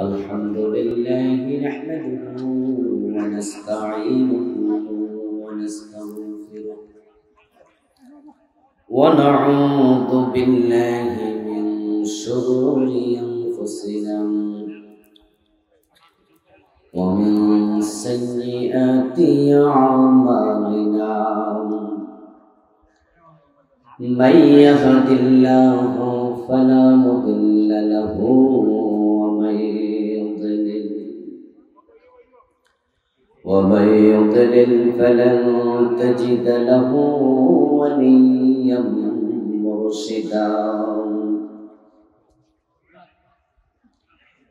الحمد لله نحمده ونستعينه ونستغفره ونعوذ بالله من شرور أنفسنا ومن سيئات أعمالنا من يهد الله فلا مضل له ومن يضلل فلن تجد له وليا مرشدا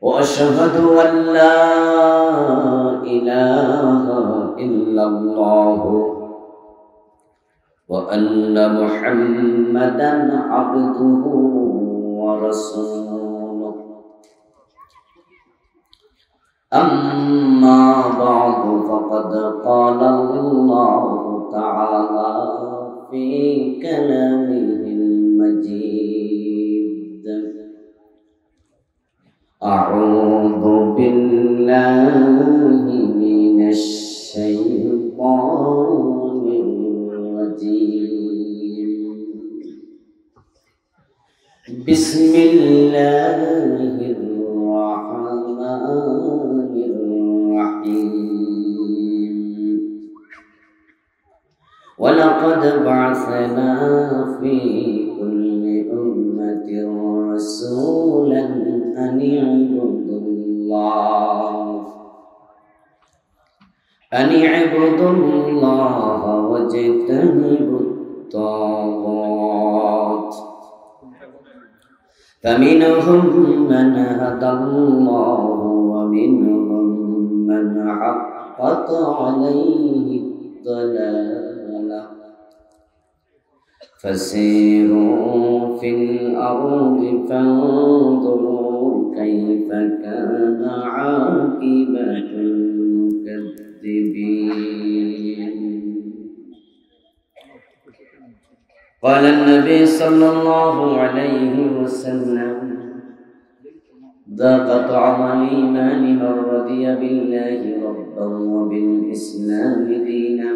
وأشهد أن لا إله إلا الله وأن محمدا عبده ورسوله أما بعد فقد قال الله تعالى في كلامه المجيد أعوذ بالله من الشيطان الرجيم بسم الله الرحمن الرحيم ولقد بعثنا في كل أمة رسولا أن اعبدوا الله واجتنبوا الطاغوت فمنهم من هدى الله ومنهم من حقت عليه الضلالة فسيروا في الأرض فانظروا كيف كان عاقبة المكذبين. قال النبي صلى الله عليه وسلم ذاق طعم الإيمان من رضي بالله ربا وبالإسلام دينا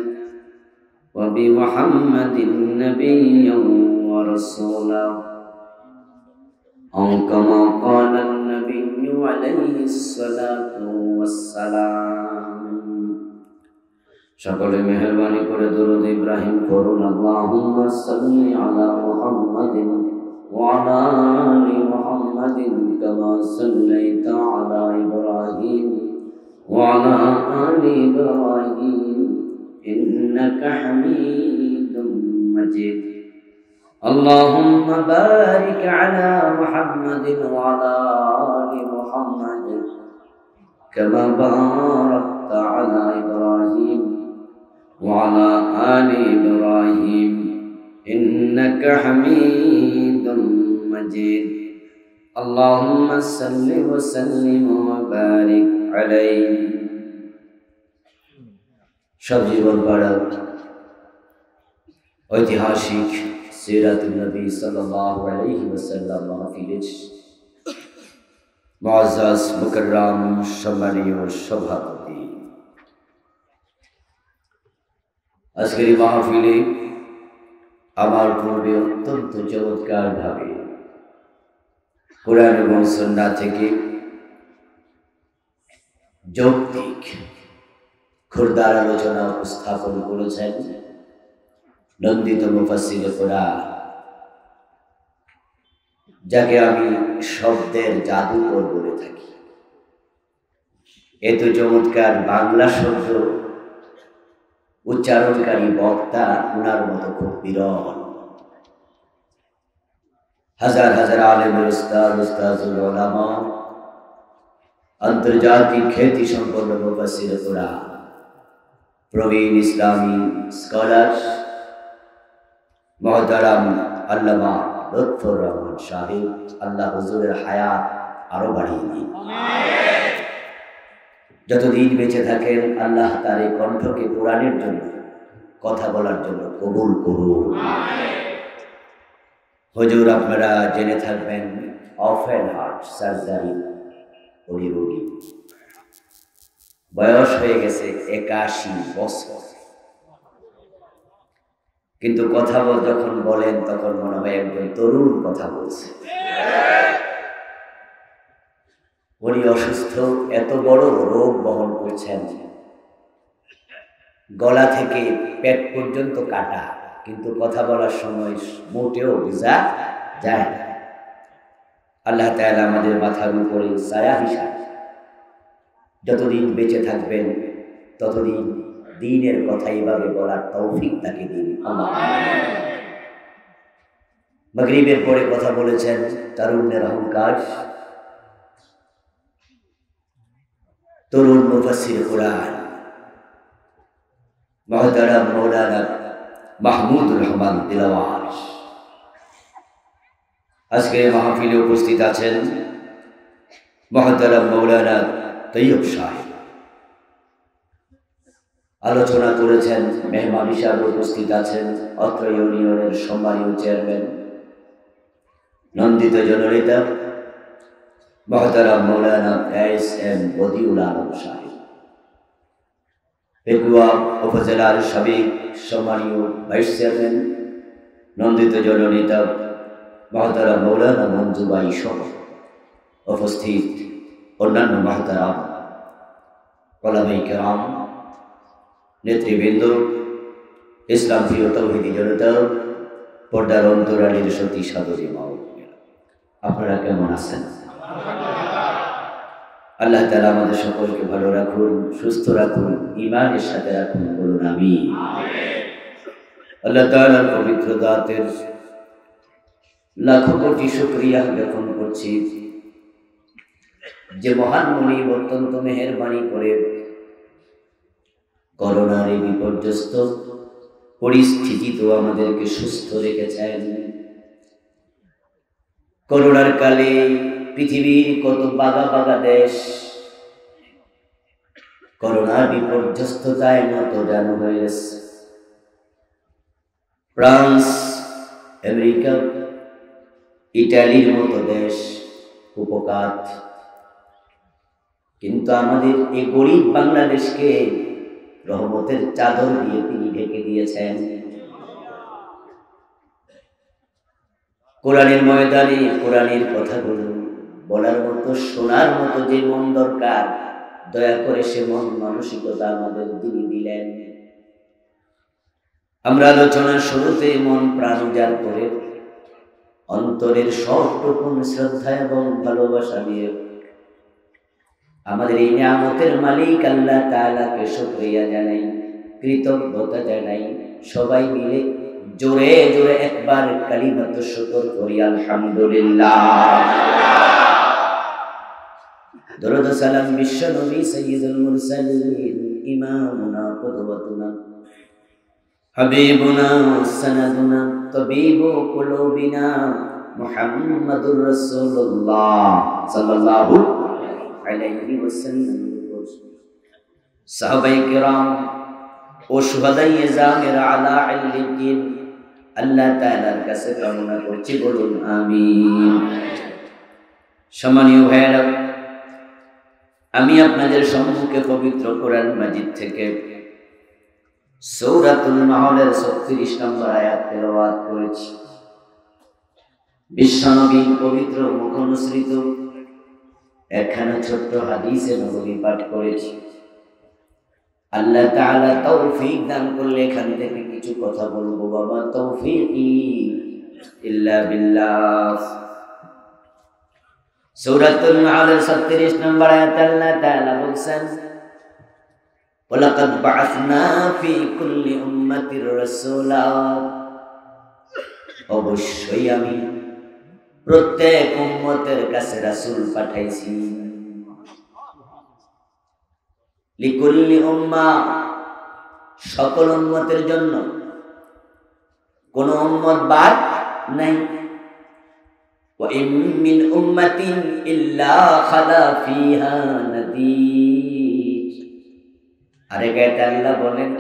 وبمحمد نبيا ورسولا أو كما قال النبي عليه الصلاة والسلام. সকলে মেহেরবানি করে দরুদ ইব্রাহিম পড়ুন। আল্লাহুম্মা সাল্লি আলা মুহাম্মাদিন ওয়া আলা আলি মুহাম্মাদিন কামা সাল্লাইতা আলা ইব্রাহিম ওয়া আলা আলি ইব্রাহিম ইন্নাকা হামিদুম মাজিদ। আল্লাহুম্মা বারিক আলা মুহাম্মাদিন ওয়া আলা আলি মুহাম্মাদ কামা বারাকতা আলা ইব্রাহিম وعلى آل إبراهيم إنك حميد مجيد. اللهم صل وسلم وبارك عليه. সবজি বড় ঐতিহাসিক সিরাতুন নবী সাল্লাল্লাহু আলাইহি ওয়াসাল্লাম মাহফিলের মুআজ্জাজ মুকাররম সম্মানীয় সভাপতি, আজকের এই মাহফিলে আমার পূর্বে অত্যন্ত চমৎকার ভাবে কোরআন এবং সুন্নাহ থেকে যৌক্তিক খুরদার আলোচনা উপস্থাপন করেছেন নন্দিত মুফাসসিরে কোরআন, যাকে আমি শব্দের জাদুকর বলে থাকি। এত চমৎকার বাংলা শব্দ উচ্চারণকারী বক্তা উনার মতো খুব বিরল। হাজার হাজার আলেমের উস্তাজুল উলামা, আন্তর্জাতিক খ্যাতি সম্পন্ন মুফাসসিরে কোরআন, প্রবীণ ইসলামী স্কলার মুহতারাম আল্লামা লুৎফর রহমান সাহেব, আল্লাহ হুজুরের হায়াত আরো বাড়িয়ে দিন। যতদিন বেঁচে থাকেন আল্লাহ তার এই কণ্ঠকে কোরআনের জন্য কথা বলার জন্য কবুল করুন। হুজুর আপনারা জেনে থাকবেন ওপেন হার্ট সার্জারি উনি রোগী, বয়স হয়ে গেছে 81 বছর, কিন্তু কথা যখন বলেন তখন মনে হয় একজন তরুণ কথা বলছে। উনি অসুস্থ, এত বড় রোগ বহন করছেন, গলা থেকে পেট পর্যন্ত কাটা, কিন্তু কথা বলার সময় মোটেও বোঝা যায় না। আল্লাহ তাআলা আমাদের মাথার উপরে ছায়া হিসাবে যতদিন বেঁচে থাকবেন ততদিন দ্বীনের কথা এইভাবে বলার তৌফিক তাকে দিন আল্লাহ। মাগরিবের পরে কথা বলেছেন তারুণ্যের অহংকার, তরুণ মুফাসসির কুরআন মুহতারাম মাওলানা মাহমুদুর রহমান দিলওয়ার আজকে মাহফিলে উপস্থিত আছেন। মুহতারাম মাওলানা তৈয়ব সাহেব আলোচনা করেছেন, মেহমান হিসাবে উপস্থিত আছেন অত্র ইউনিয়নের সম্মানীয় চেয়ারম্যান নন্দিত জননেতা মুহতারাম মাওলানা এস.এম. বদিউল আলম সাহেব, পেকুয়া উপজেলার সাবেক সম্মানীয় ভাইস চেয়ারম্যান নন্দিত জননেতা মুহতারাম মাওলানা মঞ্জুবাই সহ উপস্থিত অন্যান্য মুহতারাম উলামায়ে কেরাম, নেতৃবৃন্দ, ইসলাম প্রিয় তৌহিদি জনতা, পর্দার অন্তরালের সতী সাদরী মা, আপনারা কেমন আছেন? আল্লাহ তাআলা আমাদের সকলকে ভালো রাখুন, সুস্থ রাখুন, ঈমানের সাথে রাখুন, বলুন আমিন। আল্লাহ তাআলার পবিত্র দাতের লাখো কোটি শুকরিয়া জ্ঞাপন করছি যে মহান মুনি অত্যন্ত মেহেরবানি করে করোনার এই বিপর্যস্ত পরিস্থিতিতেও আমাদেরকে সুস্থ রেখেছেন। করোনার কালে পৃথিবীর কত বাগা বাগা দেশ করোনার বিপর্যস্ততায় নতজানু হয়ে গেছে। ফ্রান্স, আমেরিকা, ইটালির মতো দেশ উপকাত, কিন্তু আমাদের এই গরিব বাংলাদেশকে রহমতের চাদর দিয়ে তিনি ঢেকে দিয়েছেন। কোরআনের ময়দানে কোরআনের কথাগুলো বলার মতো, শোনার মতো যে মন দরকার, দয়া করে সে মন মানসিকতা আমাদের তিনি দিলেন। আমরা আলোচনার শুরুতে মন প্রাণ উজাড় করে অন্তরের সবটুকু শ্রদ্ধা এবং ভালোবাসা দিয়ে আমাদের এই নিয়ামতের মালিক আল্লাহ তাআলাকে শুকরিয়া জানাই, কৃতজ্ঞতা জানাই। সবাই মিলে জোরে জোরে একবার কালিমাতু শুকর করি, আলহামদুলিল্লাহ। দরুদ সালাম বিশ্ব নবী সাইয়্যিদুল মুরসালিন, ইমামুনা কুদওয়াতুনা হাবিবুনা সানাদুনা তাবিবু কুলুবিনা মুহাম্মাদুর রাসূলুল্লাহ সাল্লাল্লাহু আলাইহি ওয়াসাল্লাম, সাহাবায়ে কেরাম ও শুহাদায়ে জামির আলা ইল্লিয়িন আল্লাহ তাআলার কাছে কামনা করছি, বলুন আমিন। সম্মানীয় ভাইরা, আমি আপনাদের সম্মুখে পবিত্র কোরআন মাজিদ থেকে সূরাতুল নাহলের 36 নম্বর আয়াত তেলাওয়াত করেছি। বিশ্বনবীর পবিত্র মুখনিসৃত একখানা ছোট্ট হাদিসে নববী পাঠ করেছি। আল্লাহ তাআলা তৌফিক দান করলে এখান থেকে কিছু কথা বলবো। বাবা, তৌফিকি ইল্লা বিল্লাহ। সূরাতুল নাহলের 36 নম্বর আয়াতে আল্লাহ তাআলা বলেন, ওয়ালাকাদ বা'আসনা ফি কুল্লি উম্মাতির রাসূলা, অবশ্যই আমি প্রত্যেক উম্মতের কাছে রাসূল পাঠাইছি। লিকুল্লি উম্মাহ, সকল উম্মতের জন্য, কোন উম্মত বাদ নাই। ওয়া ইন মিন উম্মাতিন ইল্লা খালা ফিহা নাযীর। আরেক আয়াতে আল্লাহ বলেন,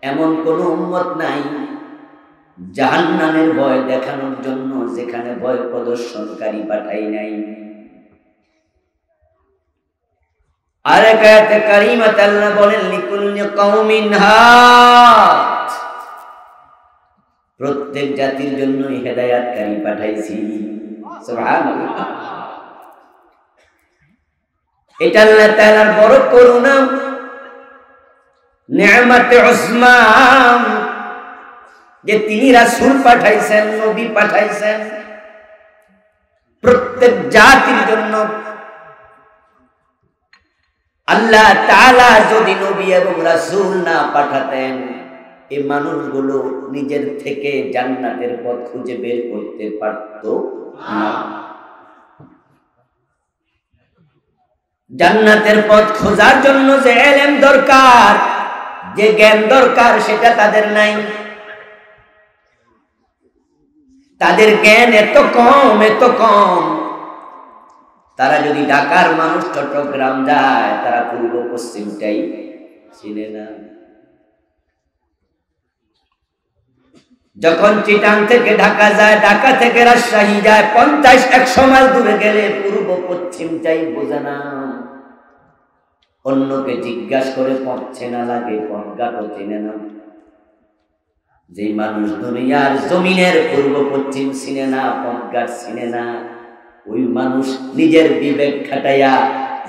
এমন কোন উম্মত নাই জাহান্নামের ভয় দেখানোর জন্য যেখানে ভয় প্রদর্শনকারী পাঠাই নাই। আরেক আয়াতে কারিমাতে আল্লাহ বলেন লিকুল্লি কওমিন হাদ, প্রত্যেক জাতির জন্যই হেদায়েতকারী পাঠাইছি। সুবহানাল্লাহ। এটা আল্লাহ তাআলার বড় করুণা, নিয়ামতে উজমা, যে তিনি রাসূল পাঠাইছেন, নবী পাঠাইছেন প্রত্যেক জাতির জন্য। আল্লাহ তাআলা যদি নবী এবং রাসূল না পাঠাতেন, এই মানুষগুলো নিজের থেকে জান্নাতের পথ খুঁজে বের করতে পারত না। জান্নাতের পথ খোঁজার জন্য যে ইলম দরকার, যে জ্ঞান দরকার, সেটা তাদের নাই। তাদের জ্ঞান এত কম, এত কম। তারা যদি ঢাকার মানুষ চট্টগ্রাম যায়, তারা পূর্ব পশ্চিমটাই চিনে না। যখন চিটাং থেকে ঢাকা যায়, ঢাকা থেকে রাজশাহী যায়, 50-100 মাইল দূরে গেলে পূর্ব পশ্চিমটাই বোঝে না। অন্যকে জিজ্ঞাসা করে পথ চেনা লাগে, পথঘাটও চেনে না। যে মানুষ দুনিয়ার জমিনের পূর্ব পশ্চিম চিনে না, পথঘাট চিনে না, ওই মানুষ নিজের বিবেক খাটাইয়া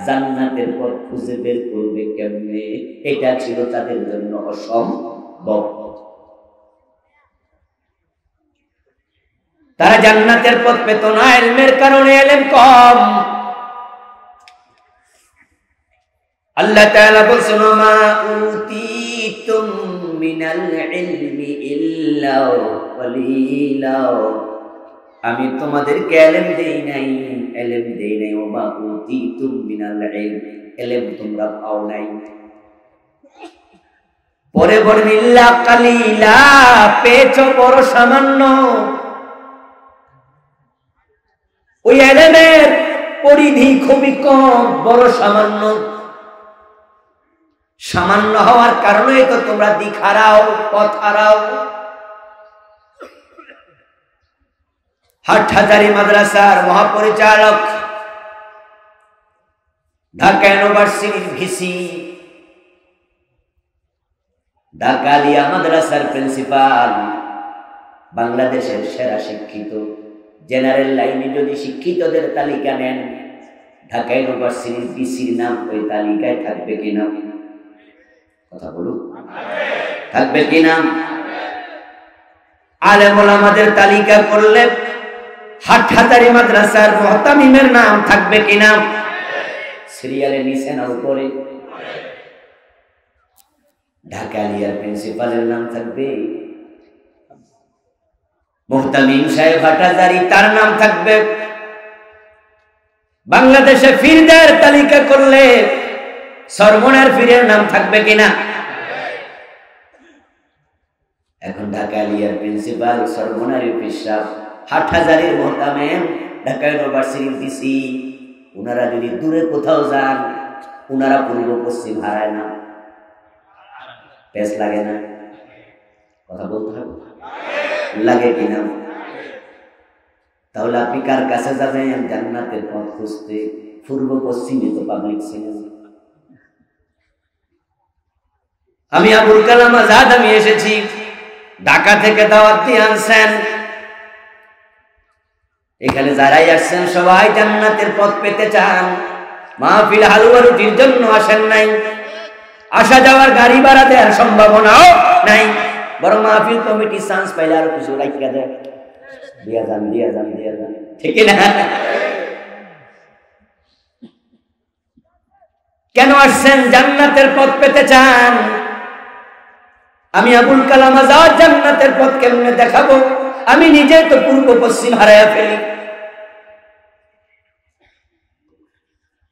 জান্নাতের পথ খুঁজে বের করবে কেমনে? এটা ছিল তাদের জন্য অসম্ভব। তারা জান্নাতের পথ পেত না, ইলমের কারণে। ইলম কম। আল্লাহ তাআলা বলেন মা উতিতুম মিনাল ইলমি ইল্লা কলিলা, আমি তোমাদেরকে ইলম দেই নাই, ইলম দেই নাই। ওয়া মা উতিতুম মিনাল ইলম, ইলম তোমরা পাও নাই। পরে বলেন ইল্লা কলিলা, পেয়েছো বড় সামান্য। ওই ইলমের পরিধি খুবই কম, বড় সামান্য। সামান্য হওয়ার কারণেই তো তোমরা দিক হারাও, পথ হারাও। হাটহাজারী মাদ্রাসার মহাপরিচালক, ঢাকা ইউনিভার্সিটির ভিসি, ঢাকা আলিয়া মাদ্রাসার প্রিন্সিপাল, বাংলাদেশের সেরা শিক্ষিত। জেনারেল লাইনে যদি শিক্ষিতদের তালিকা নেন, ঢাকা ইউনিভার্সিটির ভিসির নাম ওই তালিকায় থাকবে কিনা? কথা বলুন, থাকবে কিনা? আলেম ওলামাদের তালিকা করলে হাটহাজারী মাদ্রাসার মুহতামিমের নাম থাকবে কিনা? সিরিয়ালে নিচে না উপরে? ঢাকা আলিয়ার প্রিন্সিপালের নাম থাকবে, মুহতামিম সাহেব হাটহাজারী, তার নাম থাকবে। বাংলাদেশে ফিরদের তালিকা করলে সরমনের ফিরের নাম থাকবে কিনা? এখন ঢাকা আলিয়ার প্রিন্সিপাল, সরমনারি পিসাব, হাটহাজারীর মুহতামিম, ঢাকা ইউনিভার্সিটির ভিসি, ওনারা যদি দূরে কোথাও যান, ওনারা পূর্ব পশ্চিম হারায় না? পেস লাগে না? কথা বলতে হবে, লাগে কিনা? তাহলে আপনি কার কাছে যাবেন জান্নাতের পথ খুঁজতে? পূর্ব পশ্চিমে তো পাবলিক ছিলেন। আমি আবুল কালাম আজাদ, আমি এসেছি ঢাকা থেকে, দাওয়াত দিয়ে আনছেন। এখানে যারাই আসছেন সবাই জান্নাতের পথ পেতে চান। মাহফিল হালুয়া রুটির জন্য আসেন নাই, আসা যাওয়ার গাড়ি ভাড়া দেওয়ার সম্ভাবনাও নাই। বরং মাহফিল কমিটি চান্স পাইলে আরো কিছু রাখিয়া দেয়, দিয়া যান, দিয়া যান, দিয়া যান, ঠিক না? কেন আসছেন? জান্নাতের পথ পেতে চান। আমি আবুল কালাম আজাদ জান্নাতের পথ কেমনে দেখাবো? আমি নিজে তো পূর্ব পশ্চিম হারাইয়া ফেলি।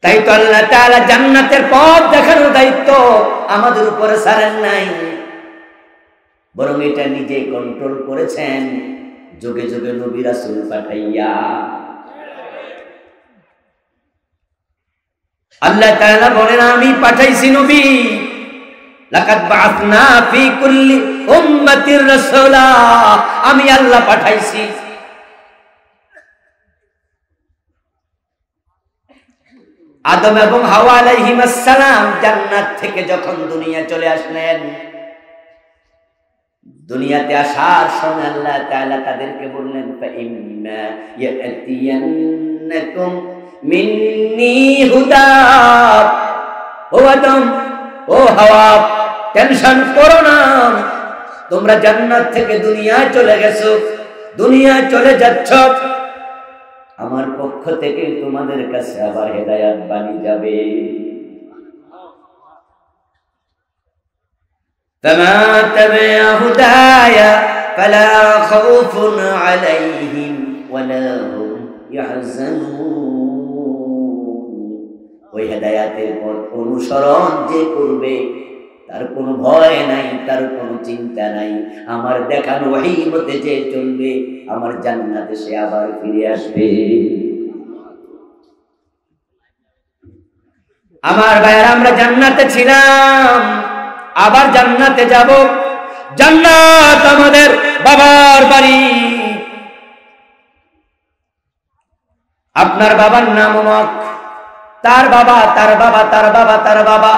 তাই তো আল্লাহ তাআলা জান্নাতের পথ দেখানোর দায়িত্ব আমাদের উপরে ছাড়েন নাই, বরং এটা নিজে কন্ট্রোল করেছেন যুগে যুগে নবী রাসূল পাঠাইয়া। আল্লাহ তাআলা বলেন আমি পাঠাইছি নবী, লাকাদ বাআসনা ফি কুল্লি উম্মাতির রাসূলা, আমি আল্লাহ পাঠাইছি আদম এবং হাওয়া আলাইহিস সালাম জান্নাত থেকে যখন দুনিয়া চলে আসলেন, দুনিয়াতে আসার সময় আল্লাহ তাআলা তাদেরকে বললেন ফাইম্মা ইয়াতিয়ান্নাকুম মিন্নি হুদা, ও আদম ও হাওয়া টেনশন করো না, তোমরা জান্নাত থেকে দুনিয়ায় চলে গেছো, দুনিয়ায় চলে যাচ্ছ, আমার পক্ষ থেকে তোমাদের কাছে আবার হেদায়েত বাণী যাবে। فما تبع هدايا فلا خوف عليهم ولا هم يحزنون, ওই হেদায়েতের পথ অনুসরণ যে করবে তার কোনো ভয় নাই, তার কোনো চিন্তা নাই, আমার দেখানো ওহী মতে যে চলবে আমার জান্নাতে সে আবার ফিরে আসবে। আমার ভাইয়েরা, আমরা জান্নাতে ছিলাম, আবার জান্নাতে যাব। জান্নাত আমাদের বাবার বাড়ি। আপনার বাবার নাম অমুক, তার বাবা তার বাবা তার বাবা তার বাবা,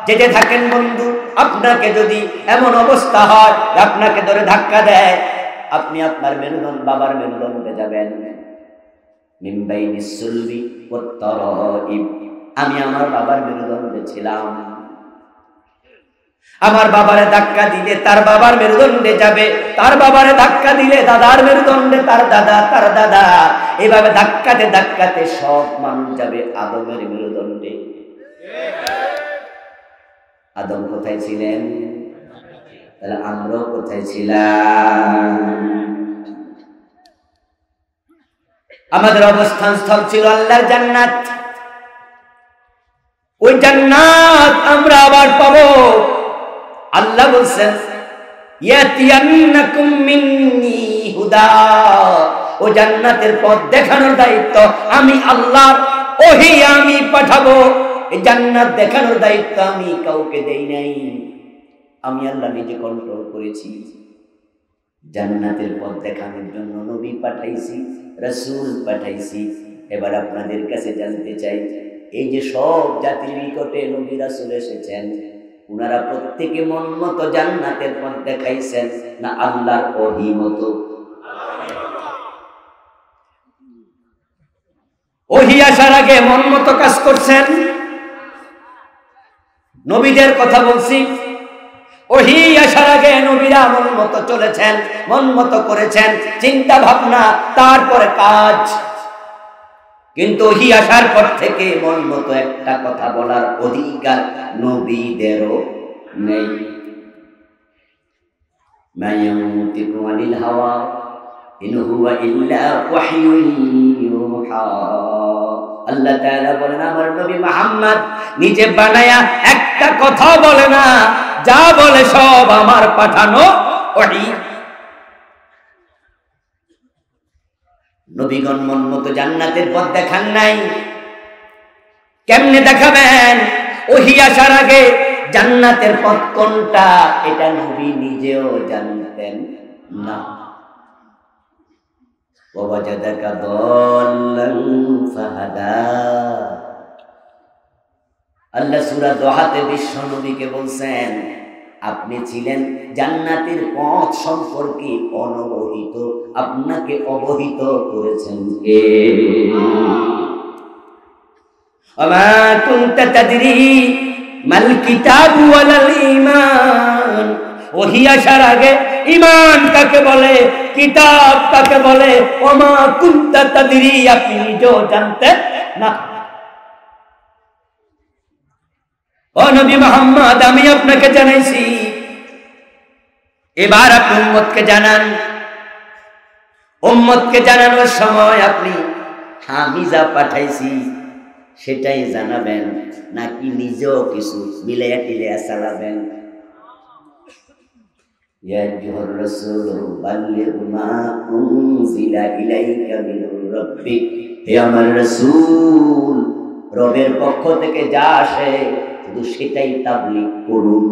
যেতে থাকেন বন্ধু। আপনাকে যদি এমন অবস্থা হয় আপনাকে ধরে ধাক্কা দেয়, আপনি আপনার মেরুদণ্ড বাবার মেরুদণ্ডে যাবেন। মিন বাইনিস সুলবি ওয়াত তারাইব, আমি আমার বাবার মেরুদণ্ডে ছিলাম। আমার বাবারে ধাক্কা দিলে তার বাবার মেরুদণ্ডে যাবে, তার বাবারে ধাক্কা দিলে দাদার মেরুদণ্ডে তার দাদা তার দাদা, এভাবে ধাক্কাতে ধাক্কাতে সব মানুষ যাবে আদমের মেরুদণ্ডে। আদম কোথায় ছিলেন? তাহলে আমরাও কোথায় ছিলাম? আমাদের অবস্থান স্থল ছিল আল্লাহর জান্নাত। ওই জান্নাত আমরা আবার পাবো। আল্লাহ বলছেন ইয়াতিয়ান্নাকুম মিন্নি হুদা, ও জান্নাতের পথ দেখানোর দায়িত্ব আমি আল্লাহ, ওহী আমি পাঠাবো। এই জান্নাত দেখানোর দায়িত্ব আমি কাউকে দেই নাই, আমি আল্লাহ নিজে কন্ট্রোল করেছি। জান্নাতের পথ দেখানোর জন্য নবী পাঠাইছি, রাসূল পাঠাইছি। এবার আপনাদের কাছে জানতে চাই, এই যে সব জাতির নিকটে নবী রাসূল এসেছেন, উনারা প্রত্যেকে মন মতো জান্নাতের পথ দেখাইছেন না আল্লাহর ওহী মতো? ওহী আসার আগে মন মতো কাজ করছেন? নবীদের কথা বলছি, ওহী আসার আগে নবীরা মন মতো চলেছেন, মন মতো করেছেন, চিন্তা ভাবনা, তারপরে কাজ। কিন্তু ওহী আসার পর থেকে মন মতো একটা কথা বলার অধিকার নবীদেরও নেই। মা ইয়ানতিকু আনিল হাওয়া ইন হুয়া ইল্লা ওয়াহয়ুন ইউহা। আল্লাহ তাআলা বলেন, আমার নবী মুহাম্মদ নিজে বানায়া একটা কথা বলে না, যা বলে সব আমার পাঠানো ওহী। নবীগণ মন মতো জান্নাতের পথ দেখান নাই, কেমনে দেখাবেন? ওহী আসার আগে জান্নাতের পথ কোনটা এটা নবী নিজেও জানতেন না। ওয়াজাদাকা দাল্লান ফাহাদা, আল্লাহ সূরা দোহাতে বিশ্ব নবীকে বলছেন, আপনি ছিলেন জান্নাতের পথ সম্পর্কে অনবহিত, আপনাকে অবহিত করেছেন কে? আমা কুনতা তাদরি মাল কিতাবু ওয়ালাল ঈমান। ওহী আসার আগে ঈমান কাকে বলে, কিতাব কাকে বলে, ওমা কুনতা তাদরি, আপনি নিজেও জানতেন না। ও নবী মুহাম্মদ, আমি আপনাকে জানাইছি, এবার আপনি উম্মতকে জানান। উম্মতকে জানানোর সময় আপনি আমি যা পাঠাইছি সেটাই জানাবেন, নাকি নিজেও কিছু মিলাইয়া টিলাইয়া চালাবেন? ইয়া আইয়ুহার রাসূল বাল্লিগ মা উনজিলা ইলাইকা মির রাব্বিক, হে আমার রাসূল, রবের পক্ষ থেকে যা আসে শুধু সেটাই তাবলীগ করুন।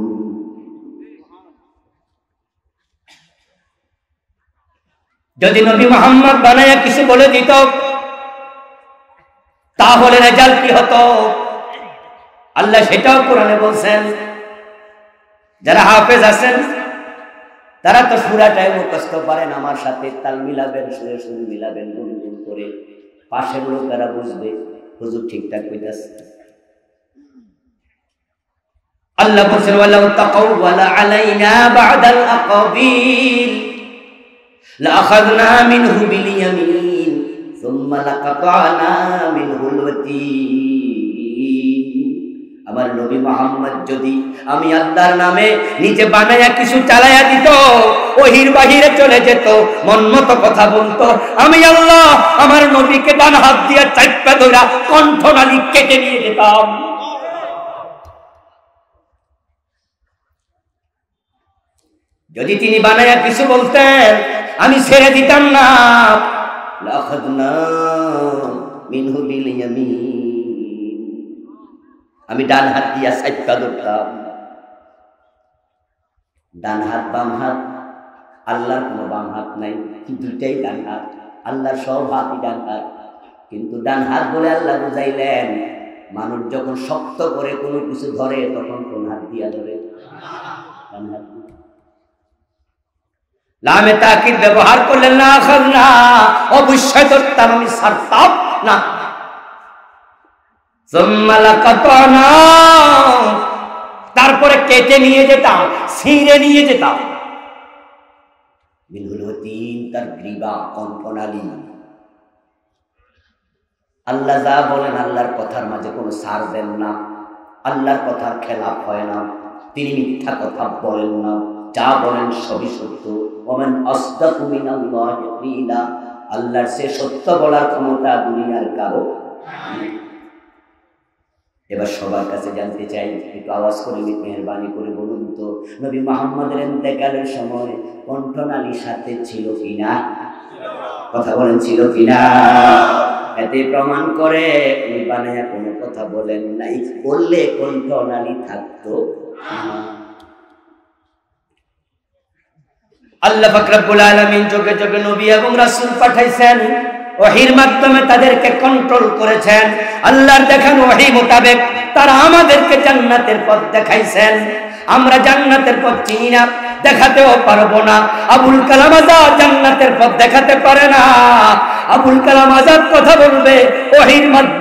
যদি নবী মুহাম্মদ বানায়া কিছু বলে দিত তাহলে রেজাল্ট কি হতো? আল্লাহ সেটাও কোরআনে বলছেন। যারা হাফেজ আছেন তারা তো সূরাটাই মুখস্থ পারেন, আমার সাথে তাল মিলাবেন, সুরে সুর মিলাবেন, গুনগুন করে। পাশের লোকেরা বুঝবে হুজুর ঠিকঠাক কইতাছে। আল্লাহ বলছেন ওয়ালাউ তাকাওয়ালা আলাইনা বা'দাল আকাবিল লাআখাযনা মিনহু বিল ইয়ামিন সুম্মা লাকাতা'না মিনহুল ওয়াতীন। আমার নবী মুহাম্মদ যদি আমি আল্লাহর নামে নিজে বানায়া কিছু চালায়া দিত, ওহির বাহিরে চলে যেত, মনমতো কথা বলতো, আমি আল্লাহ আমার নবীকে ডান হাত দিয়ে চাপা ধরা কণ্ঠনালী কেটে নিয়ে যেতাম। যদি তিনি বানায়া কিছু বলতেন আমি ছেড়ে দিতাম না। লাখাদনা মিনহু বিল ইয়ামিন, আমি ডান হাত দিয়া চাপা ধরতাম। ডান হাত বাম হাত, আল্লাহর কোনো বাম হাত নাই, দুইটাই ডান হাত। আল্লাহর সব হাতই ডান হাত। কিন্তু ডান হাত বলে আল্লাহ বুঝাইলেন মানুষ যখন শক্ত করে কোনো কিছু ধরে তখন কোন হাত দিয়া ধরে? ডান হাত। লামে তাকিদ ব্যবহার করলেন না, আখাযনা অবশ্যই ধরতাম, আমি ছাড়তাম না। সুম্মা লাকাতা'না, তারপরে কেটে নিয়ে যেতাম, ছিঁড়ে নিয়ে যেতাম। মিনহুল ওয়াতীন, তার গ্রীবা কণ্ঠনালী। আল্লাহ যা বলেন আল্লাহর কথার মাঝে কোনো ছাড় দেন না, আল্লাহর কথার খেলাফ হয় না, তিনি মিথ্যা কথা বলেন না, যা বলেন সবই সত্য। ওমান আসদাকু মিনাল্লাহি কিলা, আল্লাহর সে সত্য বলার ক্ষমতা দুনিয়ার কারো। এবার সবার কাছে জানতে চাই, একটু আওয়াজ করে মেহেরবানি করে বলুন তো, নবী মুহাম্মদের ইন্তেকালের সময় কণ্ঠনালী সাথে ছিল কিনা? কথা বলেন, ছিল কিনা? এতে প্রমাণ করে উনি বানায়া কোনো কথা বলেন নাই, বললে কণ্ঠনালী থাকতো না। আল্লাহ পাক রব্বুল আলামিন যুগে যুগে নবী এবং রাসূল পাঠাইছেন, ওহীর মাধ্যমে তাদেরকে কন্ট্রোল করেছেন। আল্লাহর দেখানো ওহী মোতাবেক তারা আমাদেরকে জান্নাতের পথ দেখাইছেন। আমরা জান্নাতের পথ চিনি না, দেখাতেও পারবো না। আবুল কালাম আজাদ জান্নাতের পথ দেখাতে পারে না। আবুল কালাম আজাদ কথা বলবে ওহীর মধ্য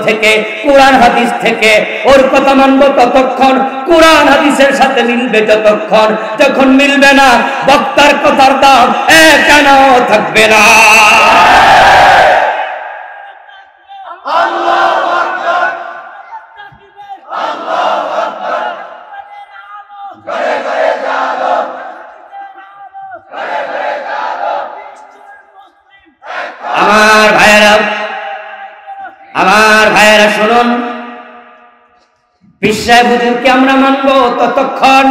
থেকে, কোরআন হাদিস থেকে। ওর কথা মানবো ততক্ষণ, কোরআন হাদিসের সাথে মিলবে যতক্ষণ, যখন মিলবে না বক্তার কথার দাম এক আনাও থাকবে না। আল্লাহু আকবার, আল্লাহু আকবার। ঘরে ঘরে জালো, ঘরে ঘরে জালো। আমার ভাইয়েরা শুনুন, বিশ্বাস হুজুরকে আমরা মানবো ততক্ষণ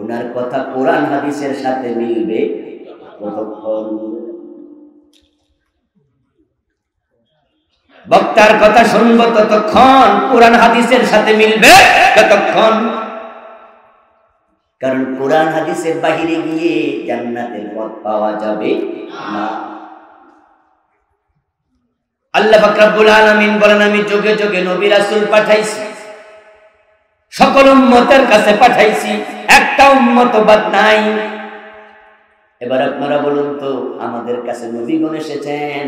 ওনার কথা কোরআন হাদিসের সাথে মিলবে ততক্ষণ। বক্তার কথা শুনবো ততক্ষণ কোরআন হাদিসের সাথে মিলবে ততক্ষণ। কারণ কোরআন হাদিসের বাহিরে গিয়ে জান্নাতের পথ পাওয়া যাবে না। আল্লাহ পাক রব্বুল আলামিন বলেন, আমি যুগে যুগে নবী রাসূল পাঠাইছি, সকল উম্মতের কাছে পাঠাইছি, একটা উম্মত বাদ নাই। এবার আপনারা বলুন তো, আমাদের কাছে নবীগণ এসেছেন,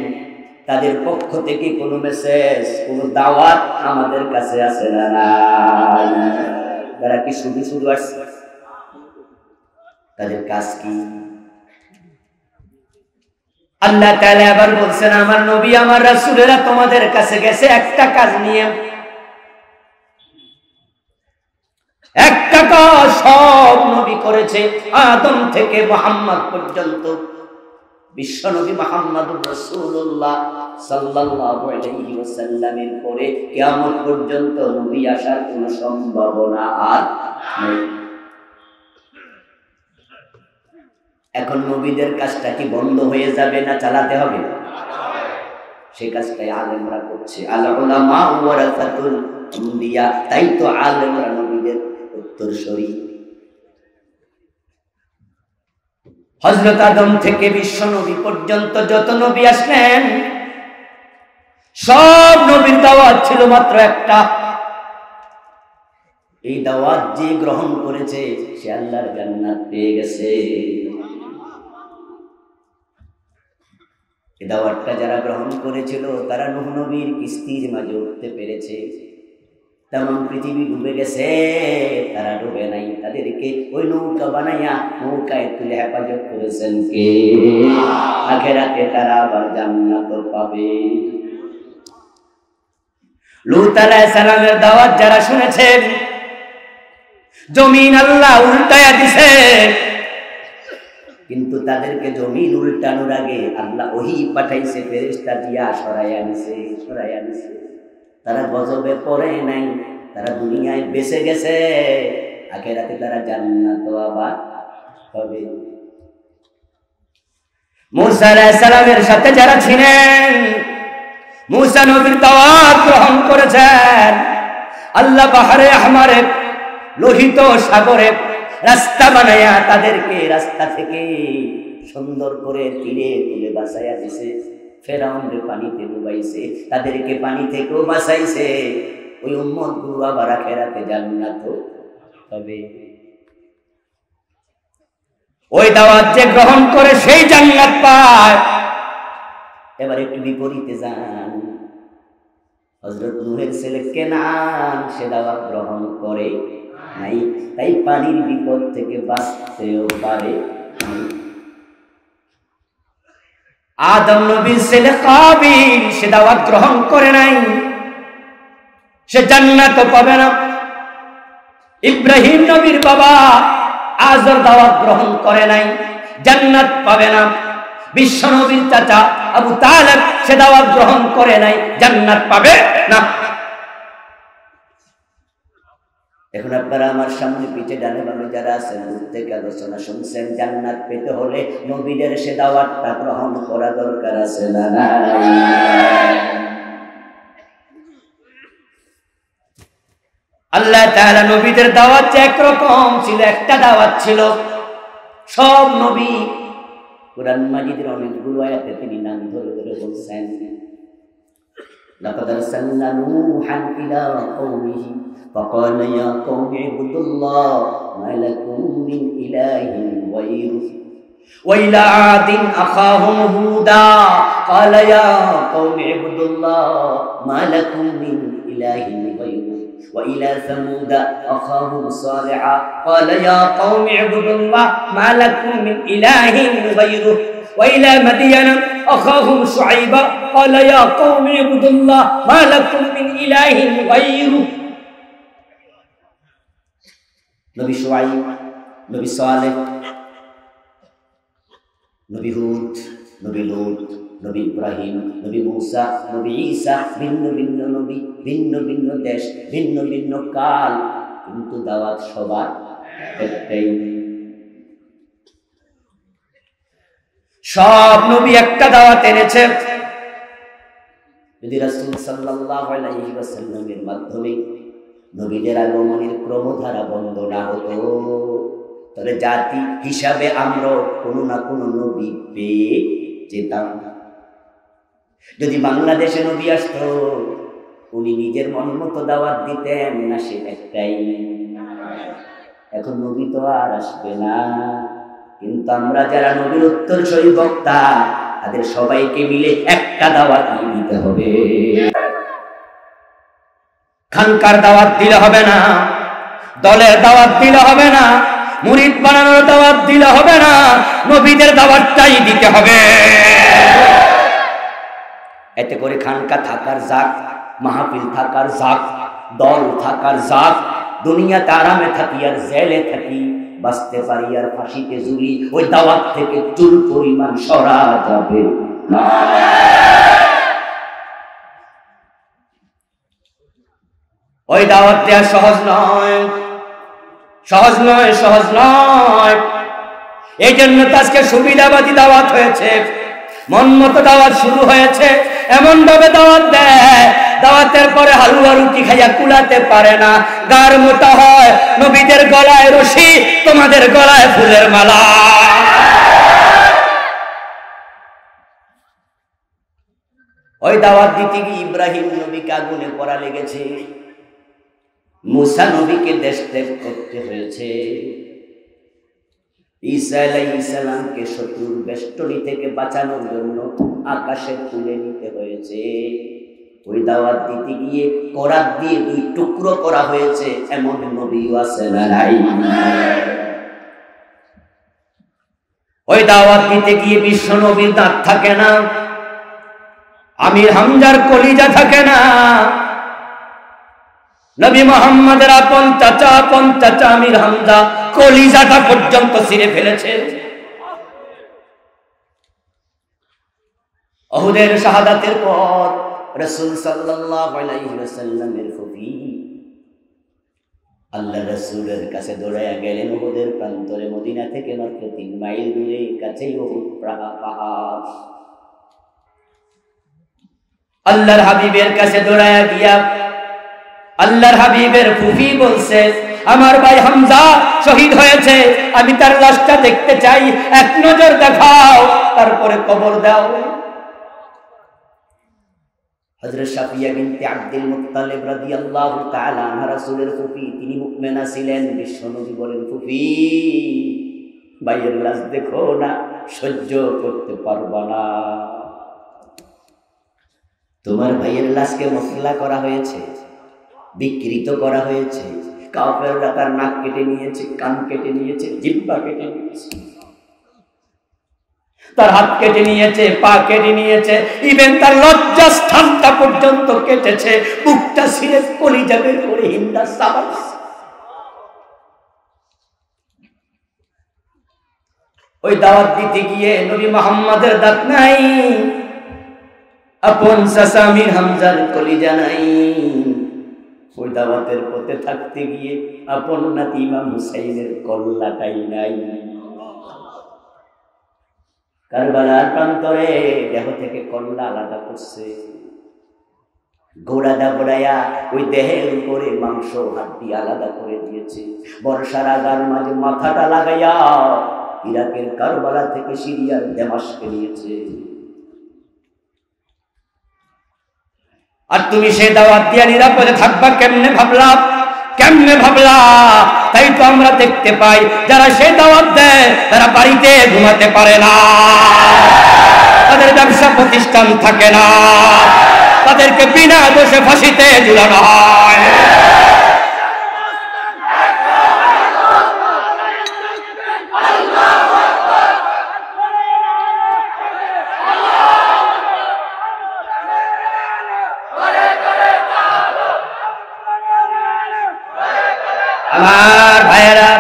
তাদের পক্ষ থেকে কোনো মেসেজ, কোনো দাওয়াত আমাদের কাছে আছে না নাই? তারা কি শুধু শুধু আসছে? তাদের কাজ কি? আল্লাহ তাআলা আবার বলছেন, আমার নবী আমার রাসূলেরা তোমাদের কাছে গেছে একটা কাজ নিয়ে, একটা কাজ সব নবী করেছে, আদম থেকে মুহাম্মদ পর্যন্ত। বিশ্ব নবী মুহাম্মদুর রাসূলুল্লাহ সাল্লাল্লাহু আলাইহি ওয়াসাল্লামের পরে কিয়ামত পর্যন্ত নবী আসার কোনো সম্ভাবনা আর নেই। এখন নবীদের কাজটা কি বন্ধ হয়ে যাবে না চালাতে হবে? সেই কাজটাই আলেমরা করছে। আল উলামা ওয়ারাসাতুল আম্বিয়া, তাই তো আলেমরা নবীদের উত্তরসূরি। হযরত আদম থেকে বিশ্ব নবী পর্যন্ত যত নবী আসলেন সব নবীর দাওয়াত ছিল মাত্র একটা। এই দাওয়াত যে গ্রহণ করেছে সে আল্লাহর জান্নাত পেয়ে গেছে। এই দাওয়াতটা যারা গ্রহণ করেছিল তারা নূহ নবীর কিস্তির মাঝে উঠতে পেরেছে। তেমন পৃথিবী ডুবে গেছে, তারা ডুবে নাই। তাদেরকে ওই নৌকা বানাইয়া নৌকায় তুলে হেফাজত করেছেন কে? আখিরাতে তারা আবার জান্নাত পাবে। লূত আলাইহিস সালামের দাওয়াত যারা শুনেছেন জমিন আল্লাহ উল্টায়া দিছে, কিন্তু তাদেরকে জমিন উল্টানোর আগে আল্লাহ ওহী পাঠাইছে, ফেরেশতা দিয়া সরাইয়া নিছে। তারা গজবে পড়ে নাই, তারা দুনিয়ায় বেঁচে গেছে, আখিরাতে তারা জান্নাত আবার পাবে। মূসা আলাইহিস সালামের সাথে যারা ছিলেন মূসা নবীর দাওয়াত গ্রহণ করেছেন, আল্লাহ বাহরে আহমারে লোহিত সাগরে রাস্তা বানায়া তাদেরকে রাস্তা থেকে সুন্দর করে তীরে তুলে বাঁচাইয়া দিছে। ফেরাউনের পানিতে ডুবাইছে, তাদেরকে পানি থেকেও বাঁচাইছে। ওই উম্মতগুলো আবার আখিরাতে জান্নাত পাবে। ওই দাওয়াত যে গ্রহণ করে সেই জান্নাত পায়। এবার একটু বিপরীতে যান, হযরত নূহের ছেলে কেনান সে দাওয়াত গ্রহণ করে নাই, তাই পানির বিপদ থেকে বাঁচতেও পারে নাই। আদম নবীর ছেলে কাবিল সে দাওয়াত গ্রহণ করে নাই, সে জান্নাত পাবে না। ইব্রাহিম নবীর বাবা আজর দাওয়াত গ্রহণ করে নাই, জান্নাত পাবে না। বিশ্ব নবীর চাচা আবু তালেব সে দাওয়াত গ্রহণ করে নাই, জান্নাত পাবে না। এখন আপনারা আমার সামনে পিছে ডানে বামে যারা আছেন প্রত্যেক আলোচনা শুনছেন, জান্নাত পেতে হলে নবীদের সে দাওয়াতটা গ্রহণ করা দরকার আছে না নাই? আল্লাহ তাআলা নবীদের দাওয়াত একরকম ছিল, একটা দাওয়াত ছিল। সব নবী কুরআন মাজিদের অনেকগুলো আয়াতে তিনি নাম ধরে ধরে বলছেন, লাকাদ আরসালনা নূহান ইলা কওমিহি فقال يا قوم اعبدوا الله ما لكم من إله غيره وإلى عاد أخاهم هودا قال يا قوم اعبدوا الله ما لكم من إله غيره وإلى ثمود أخاهم صالحا قال يا قوم اعبدوا الله ما لكم من إله غيره وإلى مدين أخاهم شعيبا قال يا قوم اعبدوا الله ما لكم من إله غيره। নবী শুআইব, নবী সালেহ, নবী হুদ, নবী লূত, নবী ইব্রাহিম, নবী মূসা, নবী ঈসা, ভিন্ন ভিন্ন নবী, ভিন্ন ভিন্ন দেশ, ভিন্ন ভিন্ন কাল, কিন্তু দাওয়াত সবার একটাই। সব নবী একটা দাওয়াত এনেছে। যদি রাসূল সাল্লাল্লাহু আলাইহি ওয়াসাল্লামের মাধ্যমে নবীদের আগমনের ক্রমধারা বন্ধ না হতো, তাহলে জাতি হিসাবে আমরা কোনো না কোনো নবী পেয়ে যেতাম। যদি বাংলাদেশে নবী আসতো, উনি নিজের মন মতো দাওয়াত দিতেন না, সে একটাই। এখন নবী তো আর আসবে না, কিন্তু আমরা যারা নবীর উত্তরসূরি বক্তা তাদের সবাইকে মিলে একটা দাওয়াত দিতে হবে। খানকার দাওয়াত দিলে হবে না, দলের দাওয়াত দিলে হবে না, মুরিদ বানানোর দাওয়াত দিলে হবে না, নবীদের দাওয়াতটাই দিতে হবে। এতে করে খানকা থাকার জাক, মাহফিল থাকার জাক, দল থাকার জাক, দুনিয়াতে আরামে থাকি আর জেলে থাকি, বাঁচতে পারি আর ফাঁসিতে ঝুলি, ওই দাওয়াত থেকে চুল পরিমাণ সরা যাবে না। ওই দাওয়াত দেওয়া সহজ নয়, সহজ নয়, সহজ নয়। এই জন্য তো আজকে সুবিধাবাদী দাওয়াত হয়েছে, মন মতো দাওয়াত শুরু হয়েছে। এমন ভাবে দাওয়াত দেয়, দাওয়াতের পরে হালুয়া রুটি খাইয়া কুলাতে পারে না, গার মোটা হয়। নবীদের গলায় রশি, তোমাদের গলায় ফুলের মালা। ওই দাওয়াত দিতে গিয়ে ইব্রাহিম নবীকে আগুনে পোড়া লেগেছে, মুসা নবীকে দেশ ত্যাগ করতে হয়েছে, ঈসা আলাইহিস সালামকে শত্রুর বেষ্টনী থেকে বাঁচানোর জন্য আকাশে তুলে নিতে হয়েছে। ওই দাওয়াত দিতে গিয়ে করাত দিয়ে 2 টুকরো করা হয়েছে, এমন নবীও আছে না নাই? ওই দাওয়াত দিতে গিয়ে বিশ্ব নবীর দাঁত থাকে না, আমির হামজার কলিজা থাকে না, নবী মুহাম্মদের আপন চাচা আমির হামজা কলিজাটা পর্যন্ত ছিঁড়ে ফেলেছে। উহুদের শাহাদাতের পর রাসূল সাল্লাল্লাহু আলাইহি ওয়াসাল্লামের ফুফি আল্লাহ রাসূলের কাছে দৌড়ায়া গেলেন। উহুদের প্রান্তরে, মদিনা থেকে মাত্র 3 মাইল দূরে, কাছেই উহুদ পাহাড়। আল্লাহর হাবিবের কাছে দৌড়ায়া গিয়া আল্লাহর হাবিবের ফুফি বলছে, আমার ভাই হামজা শহীদ হয়েছে, আমি তার লাশটা দেখতে চাই, এক নজর দেখাও, তারপরে কবর দাও। হযরত সাফিয়া বিনতে আব্দুল মুত্তালিব রাদিয়াল্লাহু তাআলা আনহা রাসূলের ফুফি, তিনি মুমিনা ছিলেন। বিশ্বনবী বলেন, ফুফি ভাইয়ের লাশ দেখো না, সহ্য করতে পারবা না। তোমার ভাইয়ের লাশকে মসলা করা হয়েছে, বিকৃত করা হয়েছে, কাফেররা তার নাক কেটে নিয়েছে, কান কেটে নিয়েছে, জিহ্বা কেটে নিয়েছে, তার হাত কেটে নিয়েছে, পা কেটে নিয়েছে, ইভেন তার লজ্জাস্থানটা পর্যন্ত কেটেছে, বুকটা ছিঁড়ে কলিজা বের করে হিন্দা সাবাস। ওই দাওয়াত দিতে গিয়ে নবী মুহাম্মাদের দাঁত নাই, আপন চাচা আমির হামজার কলিজা নাই। ওই দাওয়াতের পথে থাকতে গিয়ে আপন নাতি ইমাম হুসাইনের কল্লাটাই নাই। কারবালার প্রান্তরে দেহ থেকে কল্লা আলাদা করছে, গোড়া দাবড়াইয়া ওই দেহের উপরে মাংস হাড্ডি আলাদা করে দিয়েছে। বর্ষার আগার মাঝে মাথাটা লাগাইয়া ইরাকের কারবালা থেকে সিরিয়ার দামেস্কে নিয়েছে। আর তুমি সে দাওয়াত দিয়া নিরাপদে থাকবা কেমনে ভাবলা? তাই তো আমরা দেখতে পাই, যারা সে দাওয়াত দেয় তারা বাড়িতে ঘুমাতে পারে না, তাদের ব্যবসা প্রতিষ্ঠান থাকে না, তাদেরকে বিনা দোষে ফাঁসিতে ঝুলানো হয়। আমার ভাইয়েরা,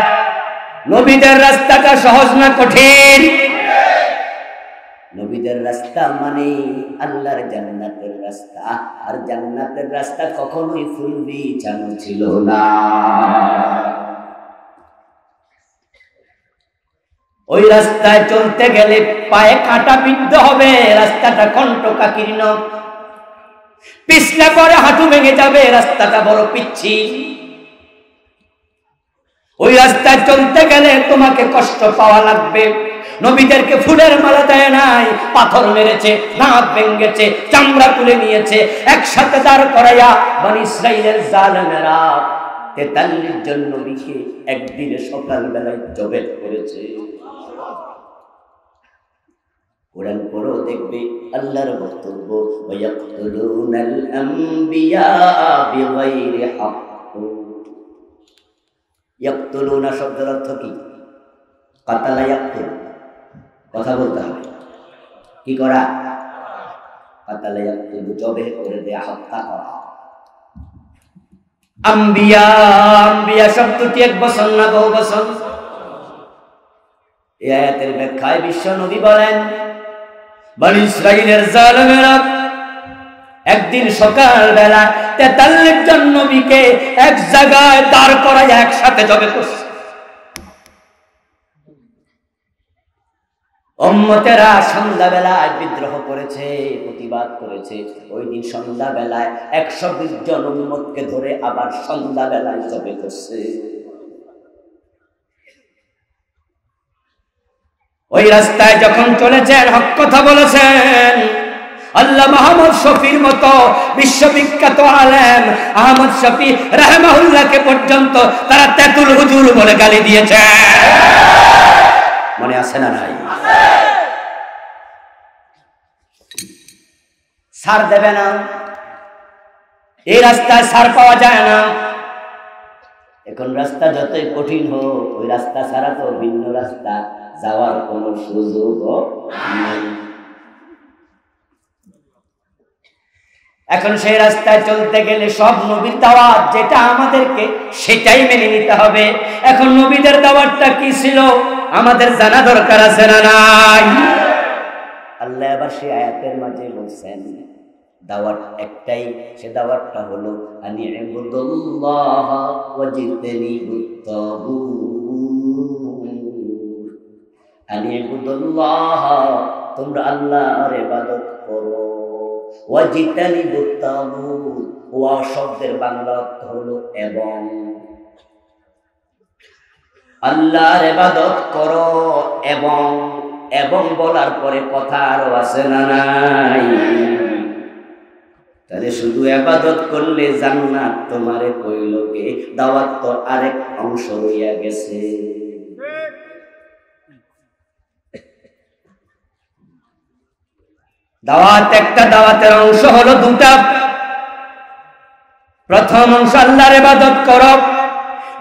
নবীদের রাস্তাটা সহজ না কঠিন? নবীদের রাস্তা মানে আল্লাহর জান্নাতের রাস্তা, আর জান্নাতের রাস্তা কখনোই ফুল বিছানো ছিল না। ওই রাস্তায় চলতে গেলে পায়ে কাঁটা বিদ্ধ হবে, রাস্তাটা কণ্টকাকীর্ণ, পিছলে পরে হাঁটু ভেঙে যাবে, রাস্তাটা বড় পিচ্ছিল। ওই রাস্তায় চলতে গেলে তোমাকে কষ্ট পাওয়া লাগবে। নবীদেরকে ফুলের মালা দেয় নাই, পাথর মেরেছে, দাঁত ভেঙেছে, চামড়া তুলে নিয়েছে, একসাথে দাঁড় করাইয়া বনি ইসরাইলের জালেমেরা 43 জন নবীকে একদিনে সকালবেলায় জবেদ করেছে। কোরআন পড়ো, দেখবে আল্লাহর বক্তব্য, ওয়ায়াকতুলুনাল আমবিয়া বিগাইরি হক। ইয়াকতুলুনা শব্দের অর্থ কি? কাতালা ইয়াকতুল, কথা বলতে হবে, কি করা? কাতালা ইয়াকতুল, জবে করে দেয়া, হত্যা করা। আম্বিয়া, আম্বিয়া শব্দটি এক বচন না বহু বচন? এই আয়াতের ব্যাখ্যায় বিশ্ব নবী বলেন, বনি ইসরাইলের জালেমেরা একদিন সকালবেলা 43 জন নবীকে এক জায়গায় দাঁড় করায় একসাথে জবে করছে। উম্মতেরা সন্ধ্যাবেলায় বিদ্রোহ করেছে, প্রতিবাদ করেছে। ওই দিন সন্ধ্যাবেলায় 120 জন উম্মতকে ধরে আবার সন্ধ্যাবেলায় জবে করছে। ওই রাস্তায় যখন চলেছেন, হক কথা বলেছেন, আল্লাহ মাহমুদ শফির মতো বিশ্ববিখ্যাত আলেম আহমদ শফি রাহমাহুল্লাহকে পর্যন্ত তারা তেতুল হুজুর বলে গালি দিয়েছে। মনে আছে না নাই? সার দেবে না, এই রাস্তায় সার পাওয়া যায় না। এখন রাস্তা যতই কঠিন হোক, ওই রাস্তা ছাড়া তো ভিন্ন রাস্তা যাওয়ার কোনো সুযোগ নেই। এখন সেই রাস্তায় চলতে গেলে সব নবীর দাওয়াত যেটা আমাদেরকে সেটাই মেনে নিতে হবে। এখন নবীদের দাওয়াতটা কি ছিল আমাদের জানা দরকার আছে না নাই? আল্লাহ আবার সেই আয়াতের মাঝে বলছেন দাওয়াত একটাই, সে দাওয়াতটা হলো আনি ইবুদুল্লাহ ওয়াজতানিবুত তাগুত। আনি ইবুদুল্লাহ, তোমরা আল্লাহর ইবাদত করো, ওয়াজতানিবুত তাগুত, ওয়া শব্দের বাংলা অর্থ হলো এবং। আল্লাহর ইবাদত করো এবং, এবং বলার পরে কথা আরো আছে না নাই? তাহলে শুধু ইবাদত করলে জান্নাত তোমারে কইল কে? দাওয়াত তো আরেক অংশ হইয়া গেছে। দাওয়াত একটা, দাওয়াতের অংশ হলো দুটা। প্রথম অংশ আল্লাহর ইবাদত করো,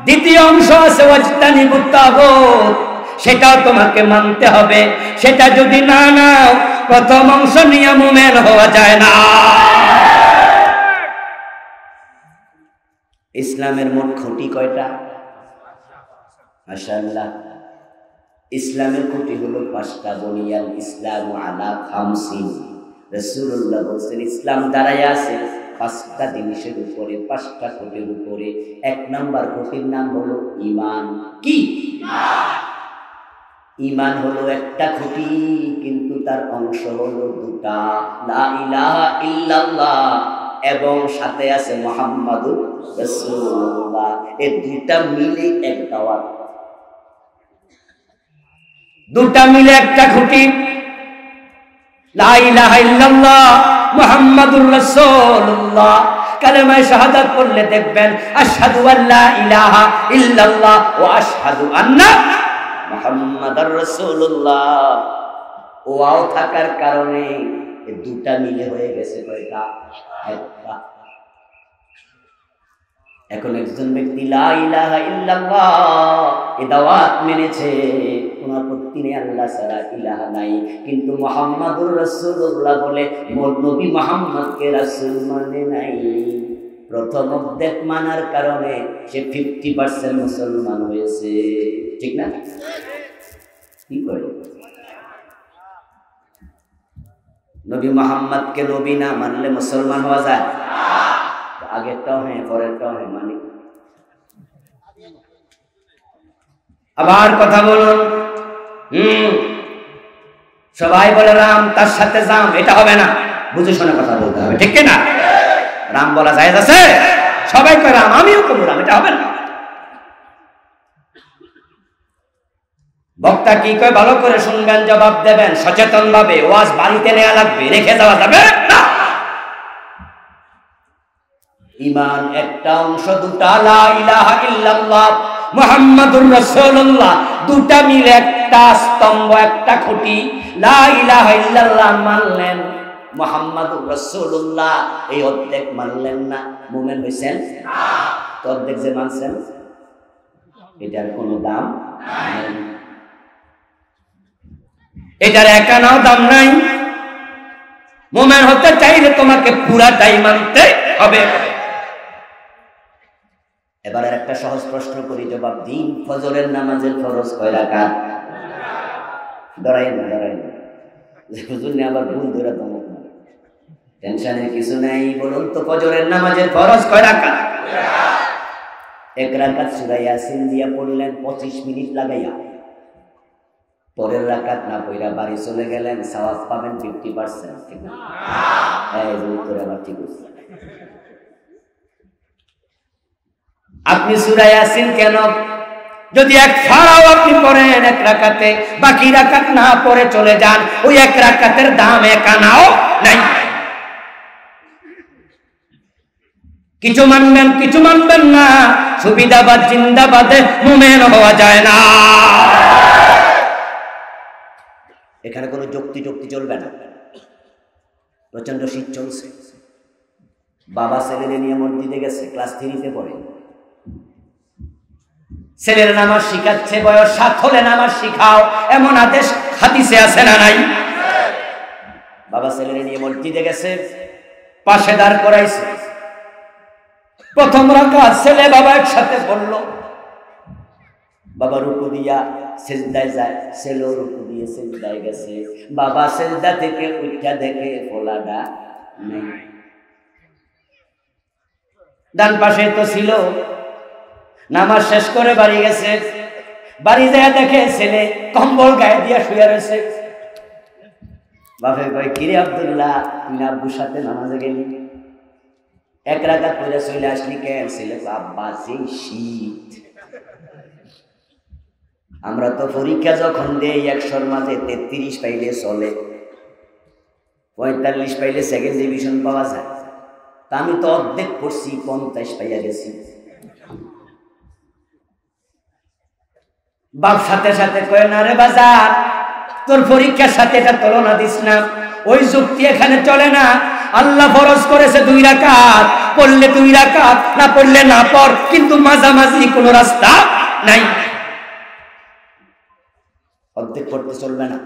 দ্বিতীয় অংশ আছে ওয়াজতানিবুত তাগুত, সেটাও তোমাকে মানতে হবে। সেটা যদি না নাও, প্রথম অংশ নিয়ে মুমিন হওয়া যায় না। ইসলামের মোট খুঁটি কয়টা? মাশাআল্লাহ, ইসলামের খুঁটি হলো পাঁচটা। বুনিয়াল ইসলামু আলা খামসিন, রাসূলুল্লাহ বলেছেন ইসলাম দাঁড়ায় আছে পাঁচটা জিনিসের উপরে, পাঁচটা খুঁটির উপরে। এক নাম্বার খুঁটির নাম হলো ঈমান। কি? ঈমান হলো একটা খুঁটি, কিন্তু তার অংশ হলো দুটা, লা ইলাহা ইল্লাল্লাহ এবং সাথে আছে মুহাম্মাদুর রাসূলুল্লাহ। এই দুটা মিলে এক দাওয়াত, দুটা মিলে একটা খুঁটি। লা ইলাহা ইল্লাল্লাহ মুহাম্মাদুর রাসূলুল্লাহ, কালেমা শাহাদাত পড়লে দেখবেন আশহাদু আল্লা ইলাহা ইল্লাল্লাহ ওয়া আশহাদু আন্না মুহাম্মাদুর রাসূলুল্লাহ। ওয়াও থাকার কারণে এই দুটা মিলে হয়ে গেছে কয়টা? একটা। এখন একজন ব্যক্তি লা ইলাহা ইল্লাল্লাহ এই দাওয়াত মেনেছে, কোনো আপত্তি নেই, আল্লাহ ছাড়া ইলাহা নাই, কিন্তু মুহাম্মাদুর রাসূলুল্লাহ বলে নবী মুহাম্মদকে রাসূল মানে নাই। প্রথম অর্ধেক মানার কারণে সে 50% মুসলমান হয়েছে, ঠিক না? কি করে নবী মুহাম্মদকে নবী না মানলে মুসলমান হওয়া যায়? আগেরটাও হ্যাঁ, পরেরটাও হ্যাঁ, মানে আবার কথা বলুন। সবাই বলে রাম, তার সাথে জাম, এটা হবে না, বুঝে শুনে কথা বলতে হবে, ঠিক না? রাম বলা জায়েজ আছে? সবাই কয় রাম, আমিও কবু রাম, এটা হবে না। বক্তা কি কয় ভালো করে শুনবেন, জবাব দেবেন সচেতন ভাবে। ওয়াজ বাড়িতে নেওয়া লাগবে, রেখে যাওয়া যাবে না। ঈমান একটা অংশ, দুটা, লা ইলাহা ইল্লাল্লাহ মুহাম্মাদুর রাসূলুল্লাহ, দুটা মিলে একটা স্তম্ভ, একটা খুঁটি। লা ইলাহা ইল্লাল্লাহ মানলেন, মুহাম্মাদুর রাসূলুল্লাহ এই অর্ধেক মানলেন না, মুমিন হইছেন না। তো অর্ধেক যে মানছেন এটার কোনো দাম নাই, এটার একানাও দাম নাই। মুমিন হতে চাইলে তোমাকে পুরাটাই মানতে হবে। এবার একটা সহজ প্রশ্ন করি, জবাব দিন। ফজরের নামাজের ফরজ কয় রাকাত? ডরাই না, হুজুর নে আবার ভুল ধরে তোমার টেনশনের কিছু নাই। বলুন তো ফজরের নামাজের ফরজ কয় রাকাত? এক রাকাত সূরা ইয়াসিন দিয়া পড়লেন 25 মিনিট লাগাইয়া, পরের রাকাত না পড়া বাড়ি চলে গেলেন, সওয়াব পাবেন 50%, ঠিক না? এই যে উত্তর আবার ঠিক আছে। আপনি সূরা ইয়াসিন কেন যদি এক ফারাও আপনি পড়েন এক রাকাতে, বাকি রাকাত না পড়ে চলে যান, ওই এক রাকাতের দাম এক আনাও নাই। কিছু মানবেন কিছু মানবেন না, সুবিধাবাদ জিন্দাবাদে মুমিন হওয়া যায় না। এখানে কোনো যুক্তি চলবে না। প্রচন্ড শীত চলছে, বাবা ছেলেরে নিয়ে মসজিদে গেছে, ক্লাস 3-তে পড়ে। ছেলের নামাজ শিখাচ্ছে, বয়স 7 হলে নামাজ শিখাও, এমন আদেশ হাদিসে আছে না নাই? বাবা ছেলেরে নিয়ে মসজিদে গেছে, পাশে দাঁড় করাইছে। প্রথম রাকাত ছেলে বাবা একসাথে পড়লো। বাবা রুকু দিয়া সিজদায় যায়, ছেলেও রুকু দিয়ে সিজদায় গেছে। বাবা সিজদা থেকে উঠা দেখে পোলাটা নেই। ডান পাশে তো ছিল। নামাজ শেষ করে বাড়ি গেছে, বাড়ি যায় দেখে ছেলে কম্বল গায়ে দিয়া শুয়ে রয়েছে। বাপে কয়, কিরে আব্দুল্লাহ, তুই আব্বুর সাথে নামাজে গেলি, 1 রাকাত পড়ে চলে আসলি কেন? ছেলে কয়, আব্বা সেই শীত, আমরা তো পরীক্ষা যখন দেই 100-র মাঝে 33 পাইলে চলে, 45 পাইলে সেকেন্ড ডিভিশন পাওয়া যায়। তা আমি তো অর্ধেক পড়ছি, 50 পাইয়া গেছি। বাপ সাথে সাথে কয়, না রে বাজার, তোর পরীক্ষার সাথে এটা তুলনা দিস না, ওই যুক্তি এখানে চলে না। আল্লাহ ফরজ করেছে 2 রাকাত, পড়লে 2 রাকাত, না পড়লে না পড়, কিন্তু মাঝামাঝি কোনো রাস্তা নাই। অর্ধেক পড়তে চলবে না।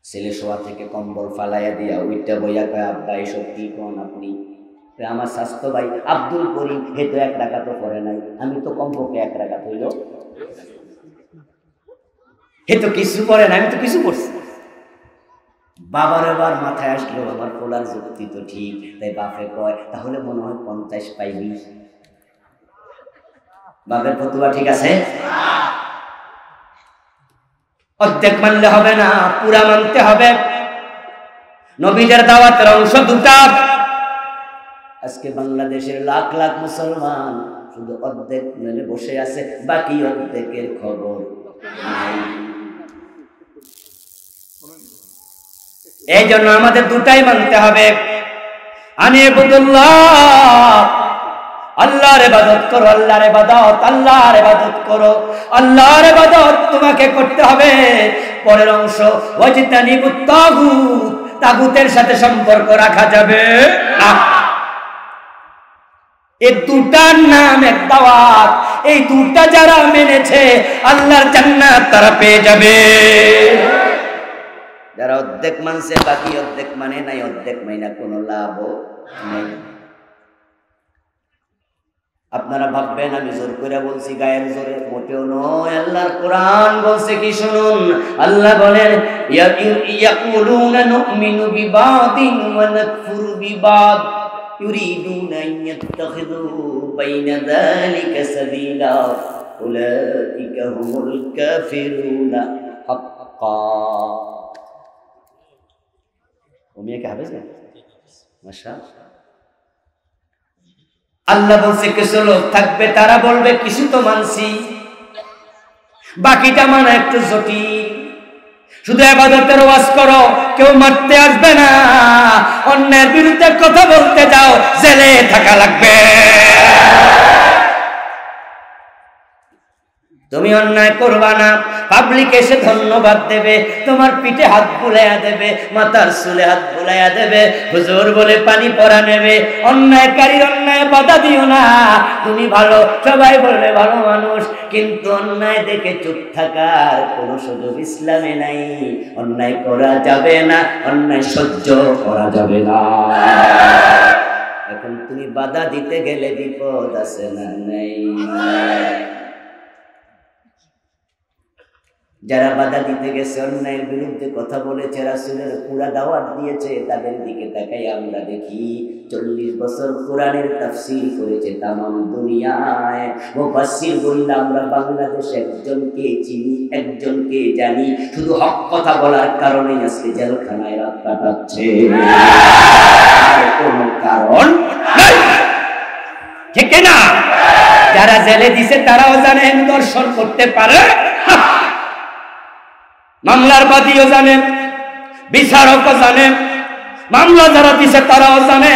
ছেলে শোয়া থেকে কম্বল ফালাইয়া দিয়া ওইটা বইয়া কয়, আব্বা এসব কি কোন আপনি? আমার স্বাস্থ্য ভাই আব্দুল করিম হে তো 1 রাকাতও পড়ে নাই, আমি তো কমপক্ষে 1 রাকাত হইল, হে তো কিছু পড়ে না, আমি তো কিছু পড়ছি। বাবার এবার মাথায় আসলো, আমার পোলার যুক্তি তো ঠিক। তাই বাপে কয়, তাহলে মনে হয় 50 পাইবি। বাপের ফতুয়া ঠিক আছে? অর্ধেক মানলে হবে না, পুরা মানতে হবে। নবীদের দাওয়াতের অংশ 2টা। আজকে বাংলাদেশের লাখ লাখ মুসলমান শুধু অর্ধেক মেনে বসে আছে, বাকি অর্ধেকের খবর নাই। এই জন্য আমাদের 2টাই মানতে হবে। আনিবুদুল্লাহ, আল্লাহর ইবাদত করো, আল্লাহর ইবাদত, আল্লাহর ইবাদত করো, আল্লাহর ইবাদত তোমাকে করতে হবে। পরের অংশ, ওয়াজতানিবুত তাগুত, তাগুতের সাথে সম্পর্ক রাখা যাবে না। এই 2টার নাম এক দাওয়াত। এই 2টা যারা মেনেছে আল্লাহর জান্নাত তারা পেয়ে যাবে। যারা অর্ধেক মানছে, বাকি অর্ধেক মানে নাই, অর্ধেক মাইনা কোনো লাভ নেই। আপনারা ভাববেন আমি জোর করে বলছি, গায়ের জোরে, মোটেও নয়। আল্লাহর কোরআন বলছে কি শুনুন। আল্লাহ বলেন, ইয়াকুলুনা নুমিনু বিবাদিন ওয়া নাকফুরু বিবাদ ইউরিদুনা আন ইয়াত্তাখিযু বাইনা যালিকা সাবিলা উলাইকা হুমুল কাফিরুনা হাক্কা। ওমিয়া কে হাফেজ না? মাশাআল্লাহ। আল্লাহ বলছে কিছু লোক থাকবে, তারা বলবে কিছু তো মানছি, বাকিটা মানা একটু জটিল। শুধু ইবাদতের ওয়াজ করো, কেউ মারতে আসবে না। অন্যের বিরুদ্ধে কথা বলতে যাও, জেলে থাকা লাগবে। তুমি অন্যায় করবা না, পাবলিক এসে ধন্যবাদ দেবে, তোমার পিঠে হাত বুলাইয়া দেবে, মাথার চুলে হাত বুলাইয়া দেবে, হুজুর বলে পানি পরা নেবে। অন্যায়কারীর অন্যায় বাধা দিও না। তুমি ভালো, সবাই বলবে ভালো মানুষ, কিন্তু অন্যায় দেখে চুপ থাকার কোনো সুযোগ ইসলামে নাই। অন্যায় করা যাবে না, অন্যায় সহ্য করা যাবে না। এখন তুমি বাধা দিতে গেলে বিপদ আছে না নাই? যারা বাধা দিতে গেছে, অন্যায়ের বিরুদ্ধে কথা বলেছে, রাসূলের পুরা দাওয়াত দিয়েছে, তাদের দিকে তাকাই আমরা দেখি 40 বছর কোরআনের তাফসীর করেছে তামাম দুনিয়ায়। মুফাসসির বললে আমরা বাংলাদেশে একজনকে চিনি, একজনকে জানি, শুধু হক কথা বলার কারণে আজকে জেলখানায় রাত কাটাচ্ছে, আর কোনো কারণ নাই। ঠিক না? যারা জেলে দিছে তারাও জানেন দর্শন করতে পারে, মামলার বাদীও জানেন, বিচারকও জানেন, মামলা যারা দিছে তারাও জানে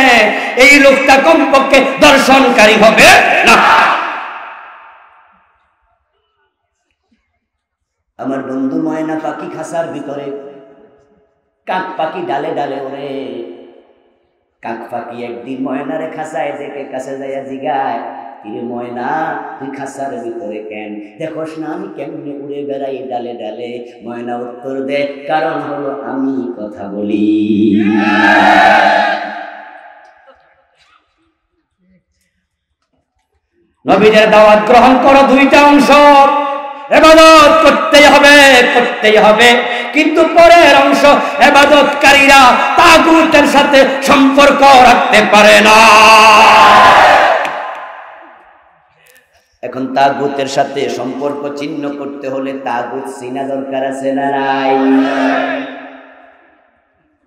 এই লোকটা কমপক্ষে দর্শনকারী হবে না। আমার বন্ধু ময়না পাখি খাসার ভিতরে, কাক পাখি ডালে ডালে ওরে। কাক পাখি একদিন ময়নারে খাসায় দেখে কাছে যাইয়া জিগায়, কিরে ময়না তুই খাসার ভিতরে কেন? দেখোস না আমি কেমনে উড়ে বেড়াই ডালে ডালে? ময়না উত্তর দে, কারণ হলো আমি কথা বলি। নবীদের দাওয়াত গ্রহণ করো, দুইটা অংশ, ইবাদত করতেই হবে, করতেই হবে, কিন্তু পরের অংশ ইবাদতকারীরা তাগুতের সাথে সম্পর্ক রাখতে পারে না। এখন তাগুতের সাথে সম্পর্ক ছিন্ন করতে হলে তাগুত চিনা দরকার আছে না নাই?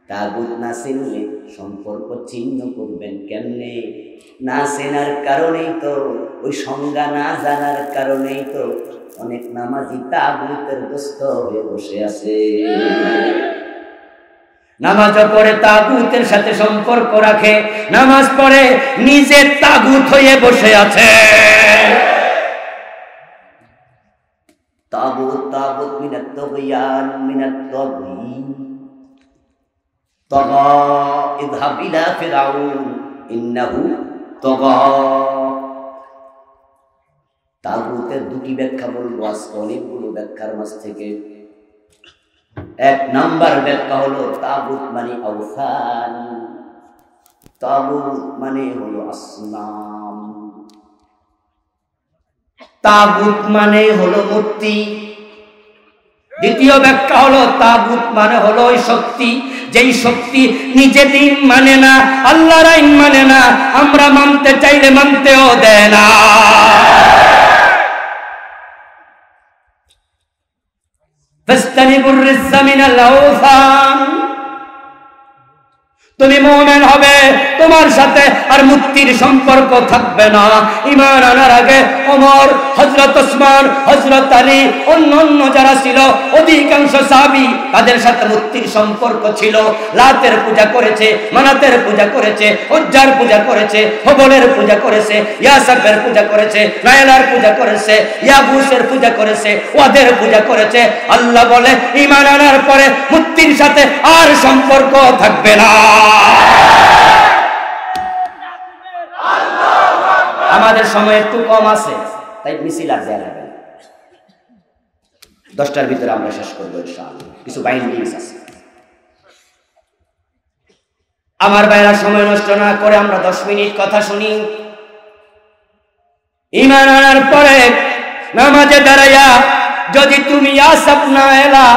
তাগুত না চিনলে সম্পর্ক ছিন্ন করবেন কেমনে? না চেনার কারণেই তো, ওই সংজ্ঞা না জানার কারণেই তো অনেক নামাজি তাগুতের দোস্ত হয়ে বসে আছে। নামাজ পড়ে তাগুতের সাথে সম্পর্ক রাখে, নামাজ পড়ে নিজে তাগুত হয়ে বসে আছে। তাগুত তাগুত মিনাত তাগয়ান মিনাত তাগয়ি তাগা ইযহাব ইলা ফিরআউন ইন্নাহু তাগা। তাগুতের দুটি ব্যাখ্যা বলবো আজকে, অনেকগুলো ব্যাখ্যার মাঝ থেকে। এক নাম্বার ব্যাখ্যা হলো তাগুত মানে আওসান, তাগুত মানে হলো আসনাম, তাগুত মানে হলো মূর্তি। দ্বিতীয় ব্যাখ্যা হলো তাগুত মানে হলো ওই শক্তি, যেই শক্তি নিজে দিন মানে না, আল্লাহর আইন মানে না, আমরা মানতে চাইলে মানতেও দেয় না। ফাস্তানিবুর রিজ্জা মিনাল আওসান, তুমি মুমিন হবে, তোমার সাথে আর মূর্তির সম্পর্ক থাকবে না। ঈমান আনার আগে ওমর, হযরত ওসমান, হযরত আলী, অন্য যারা ছিল অধিকাংশ সাহাবী, তাদের সাথে মূর্তির সম্পর্ক ছিল। লাতের পূজা করেছে, মানাতের পূজা করেছে, উজ্জার পূজা করেছে, হবলের পূজা করেছে, ইয়াসাফের পূজা করেছে, নায়লার পূজা করেছে, ইয়াবুসের পূজা করেছে, ওয়াদের পূজা করেছে। আল্লাহ বলে ঈমান আনার পরে মূর্তির সাথে আর সম্পর্ক থাকবে না। আমাদের সময় একটু কম আছে, তাই মিছিল আর দেয়া যাবে না। 10টার ভিতরে আমরা শেষ করবো ইনশাআল্লাহ। কিছু বাইন্ডিংস আছে। আমার ভাইরা, সময় নষ্ট না করে আমরা 10 মিনিট কথা শুনি। ঈমান আনার পরে নামাজে দাঁড়াইয়া যদি তুমি ইয়াসাফ না এলা,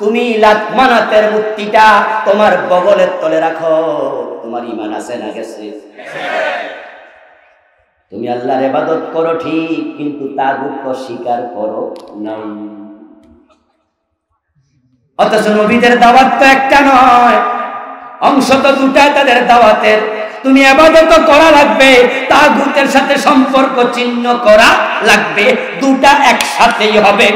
তুমি লাত মানাতের মূর্তিটা তোমার বগলের তলে রাখো, তোমার ঈমান আছে না গেছে? তুমি আল্লাহর ইবাদত করো ঠিক, কিন্তু তাগুত স্বীকার করো নাই। অথচ নবীদের দাওয়াত তো একটা নয়, অংশ তো দুটা তাদের দাওয়াতের। তুমি ইবাদত করা লাগবে, তাগুতের সাথে সম্পর্ক ছিন্ন করা লাগবে, দুটা একসাথেই হবে।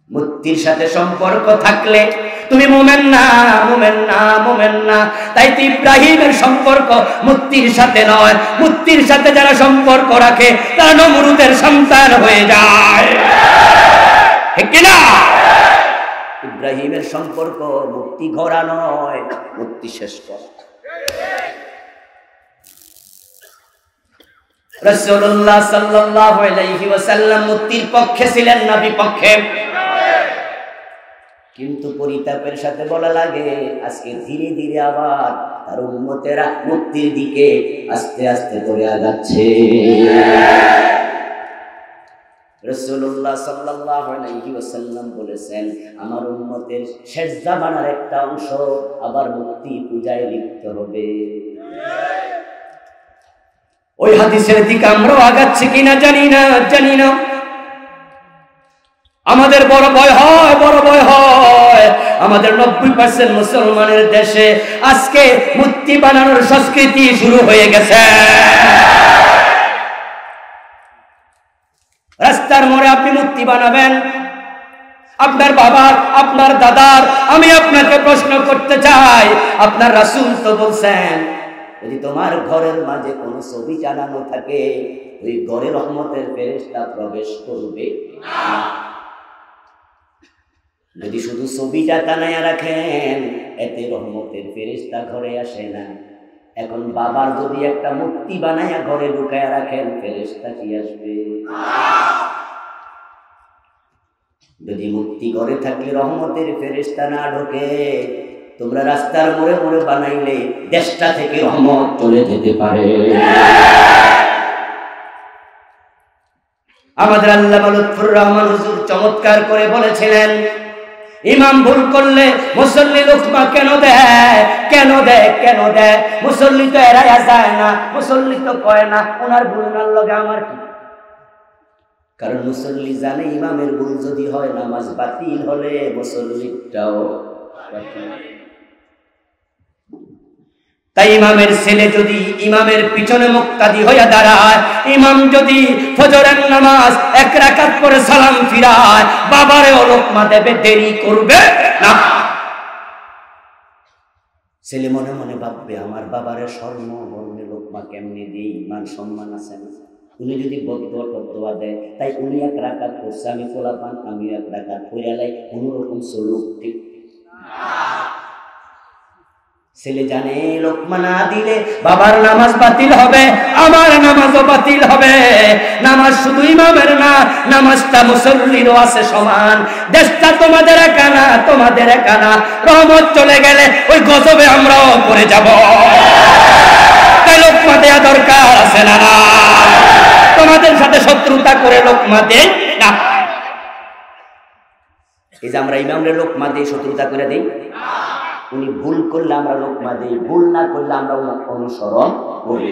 মূর্তির সাথে সম্পর্ক থাকলে তুমি মুমিন না, মুমিন না, মুমিন না। তাই তো ইব্রাহিমের সম্পর্ক মূর্তির সাথে নয়, মূর্তির সাথে যারা সম্পর্ক রাখে তারা নমরুদের সন্তান হয়ে যায়, ঠিক কি না? ইব্রাহিমের সম্পর্ক মূর্তি গড়া নয়, মূর্তি শেষ করা। রাসূলুল্লাহ সাল্লাল্লাহু আলাইহি ওয়াসাল্লাম মূর্তির পক্ষে ছিলেন না বিপক্ষে? কিন্তু পরিতাপের সাথে বলা লাগে আজকে ধীরে ধীরে আবার তার উম্মতেরা মুক্তির দিকে আস্তে আস্তে করে আগাচ্ছে। রাসূলুল্লাহ সাল্লাল্লাহু আলাইহি ওয়াসাল্লাম বলেছেন, আমার উম্মতের শেষ জামানার একটা অংশ আবার মূর্তি পূজায় লিপ্ত হবে। ওই হাদিসের দিকে আমরাও আগাচ্ছি কিনা জানি না, জানি না। আমাদের বড় ভয় হয়, বড় ভয় হয়। আমাদের 90% মুসলমানের দেশে আজকে মূর্তি বানানোর সংস্কৃতি শুরু হয়ে গেছে। রাস্তার মোড়ে আপনি মূর্তি বানাবেন, আপনার বাবার, আপনার দাদার। আমি আপনাকে প্রশ্ন করতে চাই, আপনার রাসূল তো বলছেন যদি তোমার ঘরের মাঝে কোনো ছবি টানানো থাকে ওই ঘরে রহমতের ফেরেশতা প্রবেশ করবে না। যদি শুধু ছবিটা টানায়া রাখেন এতে রহমতের ফেরেশতা ঘরে আসে না। এখন বাবার যদি একটা মূর্তি বানায়া ঘরে ঢুকায়া রাখেন ফেরেশতা কি আসবে? যদি মূর্তি ঘরে থাকলে রহমতের ফেরেশতা না ঢোকে, তোমরা রাস্তার মোড়ে মোড়ে বানাইলে দেশটা থেকে রহমত চলে যেতে পারে। আমাদের আল্লামা লুৎফুর রহমান হুজুর চমৎকার করে বলেছিলেন, ইমাম ভুল করলে মুসল্লি লোকমা কেন দেয়, কেন দেয়, কেন দেয়? মুসল্লি তো এড়াইয়া যায় না, মুসল্লি তো কয় না ওনার ভুল ওনার লগে আমার কি। কারণ মুসল্লি জানে ইমামের ভুল যদি হয় নামাজ বাতিল হলে মুসল্লিটাও বাতিল। তাই ইমামের ছেলে যদি ইমামের পিছনে মুক্তাদি হইয়া দাঁড়ায়, ইমাম যদি ফজরের নামাজ এক রাকাত করে সালাম ফিরায়, বাবারেও লোকমা দেবে, দেরি করবে না। ছেলে মনে মনে ভাববে আমার বাবারে স্বর্ণ বর্ণে লোকমা কেমনে দিই, মান সম্মান আছে না। উনি যদি বদুয়া দেয়, তাই উনি এক রাকাত করছে, আমি পোলাপান আমি এক রাকাত পড়ালাই, কোনোরকম চলুক, ঠিক। ছেলে জানে লোকমা না দিলে বাবার নামাজ বাতিল হবে, আমার নামাজও বাতিল হবে। নামাজ শুধু ইমামের না, নামাজটা মুসল্লিরও আছে সমান। দেশটা তোমাদের একা না, তোমাদের একা না। রহমত চলে গেলে ওই গজবে আমরাও পড়ে যাব। তাই লোকমা দেয়া দরকার আছে না? তোমাদের সাথে শত্রুতা করে লোকমা দেই না। এই যে আমরা ইমামের লোকমা দেই, শত্রুতা করে দেই। উনি ভুল করলে আমরা লোকমা দেই, ভুল না করলে আমরা অনুসরণ করি।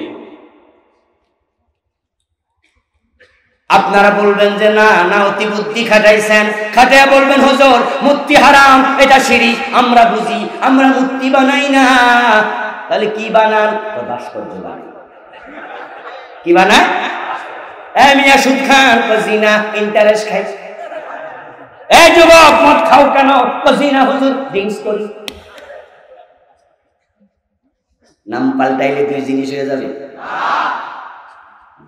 আপনারা বলবেন যে না না অতি বুদ্ধি খাটাইছেন, খাটাইয়া বলবেন হুজুর মূর্তি হারাম, এটা শিরক। আমরা বুঝি, আমরা মূর্তি বানাই না। তাহলে কি বানান? ভাস্কর্য বানাই। কি বানায়? মিয়া সুদ খান, জিনা, ইন্টারেস্ট খাই। এই যুবক মদ খাও কেন? জিনা হুজুর, ড্রিঙ্কস করি। নাম পাল্টাইলে দুই জিনিস হয়ে যাবে।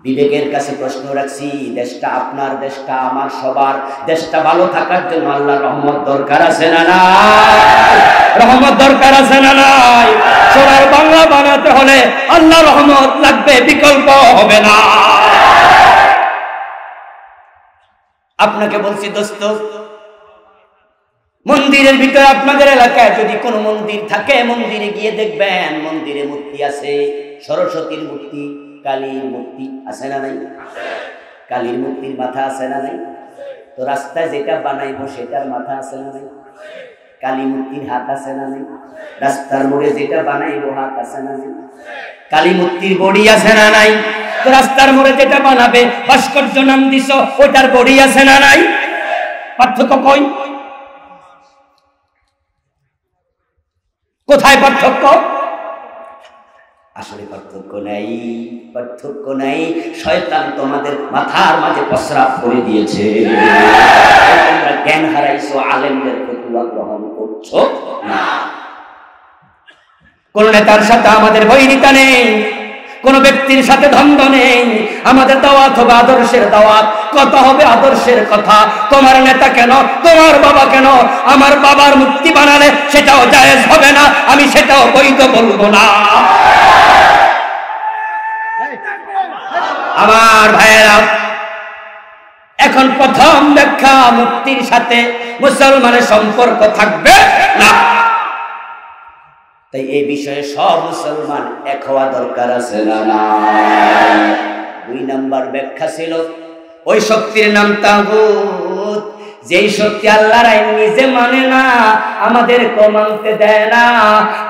বিবেকের কাছে প্রশ্ন রাখছি, দেশটা আপনার, দেশটা আমার, সবার। দেশটা ভালো থাকার জন্য আল্লাহর রহমত দরকার আছে না নাই? রহমত দরকার আছে না নাই? সোনার বাংলা বানাতে হলে আল্লাহর রহমত লাগবে, বিকল্প হবে না। আপনাকে বলছি দোস্ত, মন্দিরের ভিতরে আপনাদের এলাকায় যদি কোনো মন্দির থাকে, মন্দিরে গিয়ে দেখবেন মন্দিরে মূর্তি আছে। সরস্বতীর মূর্তি, কালীর মূর্তি আছে না নাই? কালীর মূর্তির মাথা আছে না নাই? তো রাস্তায় যেটা বানাইবো সেটার মাথা আছে না নাই? কালী মূর্তির হাত আছে না নাই? রাস্তার মোড়ে যেটা বানাইবো হাত আছে না নাই? কালী মূর্তির বডি আছে না নাই? তো রাস্তার মোড়ে যেটা বানাবে ভাস্কর্য নাম দিছ, ওটার বডি আছে না নাই? পার্থক্য কই? কোথায় পার্থক্য? আসলে পার্থক্য নাই, পার্থক্য নাই। শয়তান তোমাদের মাথার মাঝে প্রস্রাব করে দিয়েছে। তোমরা জ্ঞান হারাইছো, আলেমদের ফতোয়া গ্রহণ করছো না। কোন নেতার সাথে আমাদের বৈরিতা নেই, কোন ব্যক্তির সাথে দ্বন্দ্ব নেই। আমাদের দাওয়াত হবে আদর্শের দাওয়াত, কথা হবে আদর্শের কথা। তোমার নেতা কেন, তোমার বাবা কেন, আমার বাবার মূর্তি বানালে সেটাও জায়েজ হবে না, আমি সেটাও বৈধ বলবো না। আমার ভাইয়েরা, এখন প্রথম ব্যাখ্যা, মূর্তির সাথে মুসলমানের সম্পর্ক থাকবে না। তাই এই বিষয়ে সব মুসলমান এক হওয়া দরকার আছে না? দুই নাম্বার ব্যাখ্যা ছিল ওই শক্তির নাম তাগুত, যেই শক্তি আল্লাহর আইন নিজে মানে না, আমাদেরকে মানতে দেয় না।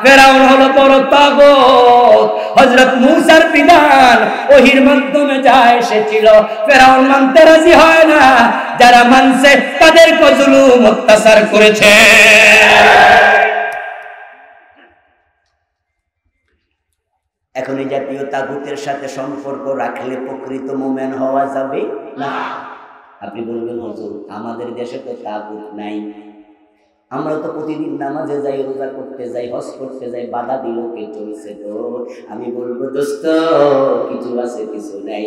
ফেরাউন হলো বড় তাগুত। হযরত মূসার বিধান ওহির মাধ্যমে যা এসেছিল ফেরাউন মানতে রাজি হয় না। যারা মানছে তাদেরকে জুলুম অত্যাচার করেছে। এখন এই জাতীয় তাগুতের সাথে সম্পর্ক রাখলে প্রকৃত মুমিন হওয়া যাবে না। আপনি বলবেন হুজুর আমাদের দেশে তো তাগুত নাই, আমরা তো প্রতিদিন নামাজে যাই, রোজা করতে যাই, হজ করতে যাই, বাধা দিল কে? চলছে তো। আমি বলবো দোস্ত কিছু আছে কিছু নাই,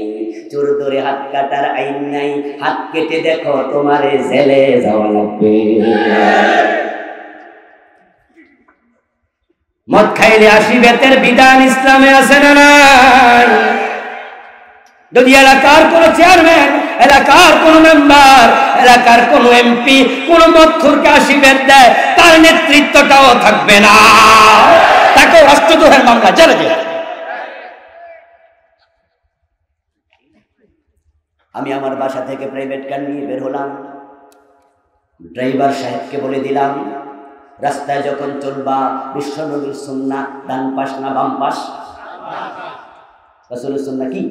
চোর ধরে হাত কাটার আইন নাই, হাত কেটে দেখো তোমারে জেলে যাওয়া লাগবে। মদ খাইলে 80 বেতের বিধান ইসলামে আছে না নাই? যদি এলাকার কোন চেয়ারম্যান, এলাকার কোন মেম্বার, এলাকার কোন এমপি কোন মদখোরকে 80 বেত দেয়, তার নেতৃত্বটাও থাকবে না, তাকেও রাষ্ট্রদ্রোহের মামলা জেলে দেবে। আমি আমার বাসা থেকে প্রাইভেট কার নিয়ে বের হলাম, ড্রাইভার সাহেবকে বলে দিলাম রাস্তায় যখন চলবা বিশ্বনবীর সুন্নাহ ডান পাশ না বাম পাশ? রাসূলের সুন্নাহ কি?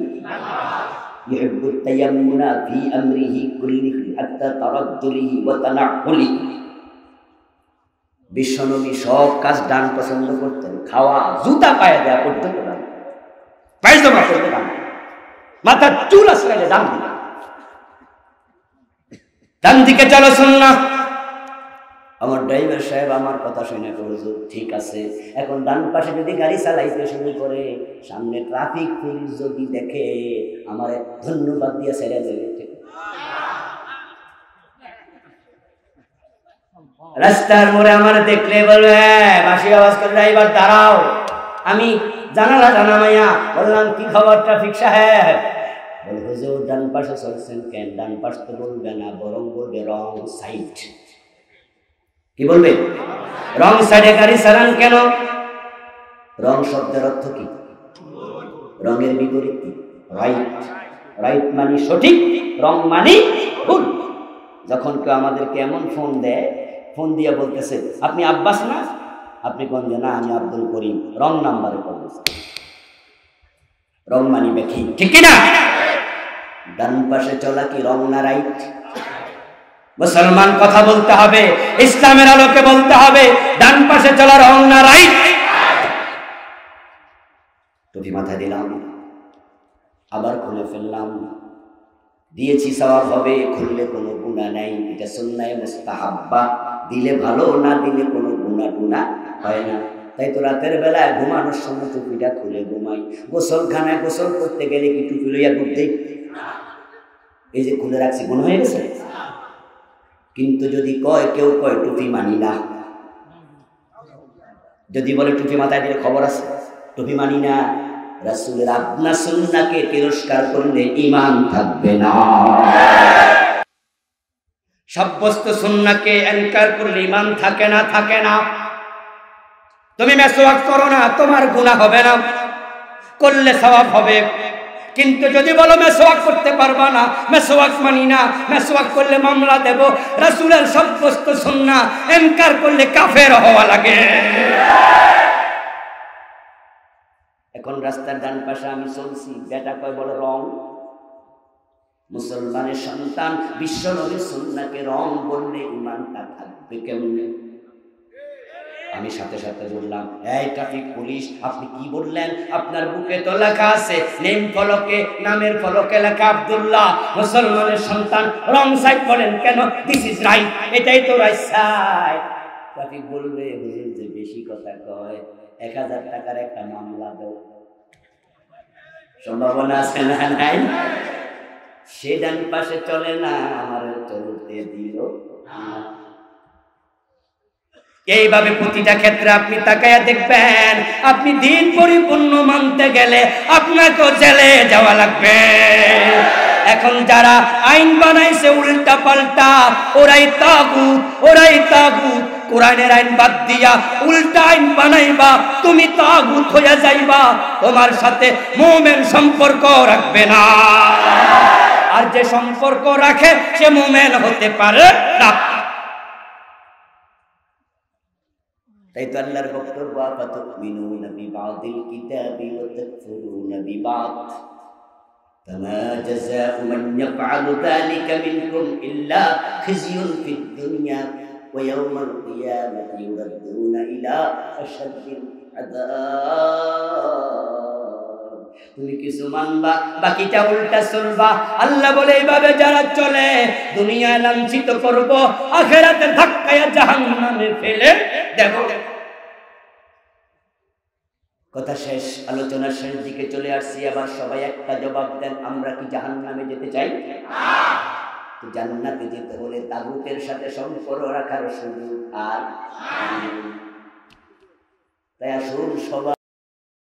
ইউহিব্বুত তায়াম্মুনা ফি আমরিহি কুল্লিহি হাত্তা তারাজ্জুলিহি ওয়া তানাহুলিহি। বিশ্বনবী সব কাজ ডান পছন্দ করতেন, খাওয়া জুতা পায়ে দেয়া পর্যন্ত ডান, পায়জামা পরতে ডান, মাথার চুল আসলে ডান দিকে, ডান দিকে চলো সুন্নাহ। আমার ড্রাইভার সাহেব আমার কথা শুনে হুজুর ঠিক আছে, এখন ডান পাশে যদি গাড়ি চালাইতে শুরু করে, সামনে ট্রাফিক পুলিশ যদি দেখে, আমার ধন্যবাদ দিয়ে ছেড়ে দেবে। রাস্তার মোড়ে আমার দেখলে বলবে বাঁশি আওয়াজ করে ড্রাইভার দাঁড়াও। আমি জানালা জানামাইয়া বললাম কি খবর ট্রাফিক সাহেব? বলে হুজুর ডান পাশে চলছেন কেন? ডান পাশ তো বলবে না, বরং বলবে রং সাইড। কি বলবে? রং সাইডে গাড়ি চালান কেন? রং শব্দের অর্থ কি? রঙের বিপরীত কি? রাইট। রাইট মানে সঠিক, রং মানে ভুল। যখন কেউ আমাদেরকে এমন ফোন দেয়, ফোন দিয়ে বলতেছে আপনি আব্বাস না, আপনি কোন যে না আমি আব্দুল করিম, রং নাম্বারে কল দিচ্ছে, রং মানি বেঠি, ঠিক না? ডান পাশে চলা কি রং না রাইট? মুসলমান কথা বলতে হবে, ইসলামের আলোকে বলতে হবে, ডান পাশে চলা রং না রাইট? টুপি মাথায় দিলাম, আবার খুলে ফেললাম, দিয়েছি সওয়াব হবে, খুললে কোনো গুনাহ নাই, এটা সুন্নায়ে মুস্তাহাব্বা, দিলে ভালো, না দিলে কোনো গুনাহ টুনা হয় না। তাই তো রাতের বেলায় ঘুমানোর সময় টুপিটা খুলে ঘুমাই। গোসলখানায় গোসল করতে গেলে কি টুপি লইয়া ঘুরতেই? এই যে খুলে রাখছি গুনাহ হয়ে গেছে? কিন্তু যদি কেউ কয় টুপি মানি না, যদি বলে টুপি মাথায় দিলে খবর আছে, টুপি মানি না, রাসূলের আদনা সুন্নাহকে তিরস্কার করলে ঈমান থাকবে না। সাব্যস্ত সুন্নাহকে ইনকার করলে ঈমান থাকে না, থাকে না। তুমি মেসওয়াক করো না, তোমার গুনাহ হবে না, করলে সওয়াব হবে। কিন্তু যদি বলো মেসওয়াক করতে পারবা না, মেসওয়াক মানি না, মেসওয়াক করলে মামলা দেব, রাসূলের সাব্যস্ত সুন্নাহ ইনকার করলে কাফের হওয়া লাগে। এখন রাস্তার ডান পাশে আমি চলছি, বেটা কয় বলে রং। মুসলমানের সন্তান বিশ্ব নবীর সুন্নাহকে রং বললে ঈমানটা থাকবে কেমনে? আমি সাথে সাথে বললাম এই ট্রাফিক পুলিশ আপনি কি বললেন? আপনার বুকে তো লেখা আছে, নেম ফলকে, নামের ফলকে লেখা আব্দুল্লাহ, মুসলমানের সন্তান, রং সাইড বলেন কেন? দিস ইজ রাইট, এটাই তো রাইট সাইড। ট্রাফিক বলবে হুজুর যে বেশি কথা কয়, 1000 টাকার একটা মামলা দাও। সম্ভাবনা আছে না নাই? সে ডান পাশে চলে না, আমার চলতে দিল। এইভাবে প্রতিটা ক্ষেত্রে আপনি তাকায়া দেখবেন, আপনি দিন পরিপূর্ণ মানতে গেলে আপনাকেও জেলে যাওয়া লাগবে। এখন যারা আইন বানাইছে উল্টা পাল্টা, ওরাই তাগুত, ওরাই তাগুত। কোরআনের আইন বাদ দিয়া উল্টা আইন বানাইবা, তুমি তাগুত হয়ে যাইবা, তোমার সাথে মুমিন সম্পর্ক রাখবে না। আর যে সম্পর্ক রাখে সে মুমিন হতে পারে না। তাই তো আল্লাহর বক্তব্য আফাতুমিনুনা বিবাদিল কিতাবি ওয়া তাকফুরুনা বিবাদ ফামা জাযাউ মান ইয়াফআলু যালিকা মিনকুম ইল্লা খিzyun ফিদ দুনিয়া ওয়া ইয়াওমাল কিয়ামাতি ইউরাদ্দুনা ইলা আশাদ্দিল আযাব। তুমি কিছু মানবা, বাকিটা উল্টা চলবা। আল্লাহ বলে এইভাবে যারা চলে দুনিয়ায় লাঞ্ছিত করব, আখিরাতে ধাক্কায়া জাহান্নামে ফেলে দেব। কথা শেষ, আলোচনার শেষ দিকে চলে আসছি। আবার সবাই একটা জবাব দেন, আমরা কি জাহান্নামে যেতে চাই? জান্নাতে যেতে হলে তাগুতের সাথে সম্পর্ক রাখার সুযোগ আর তাই আসুন সবাই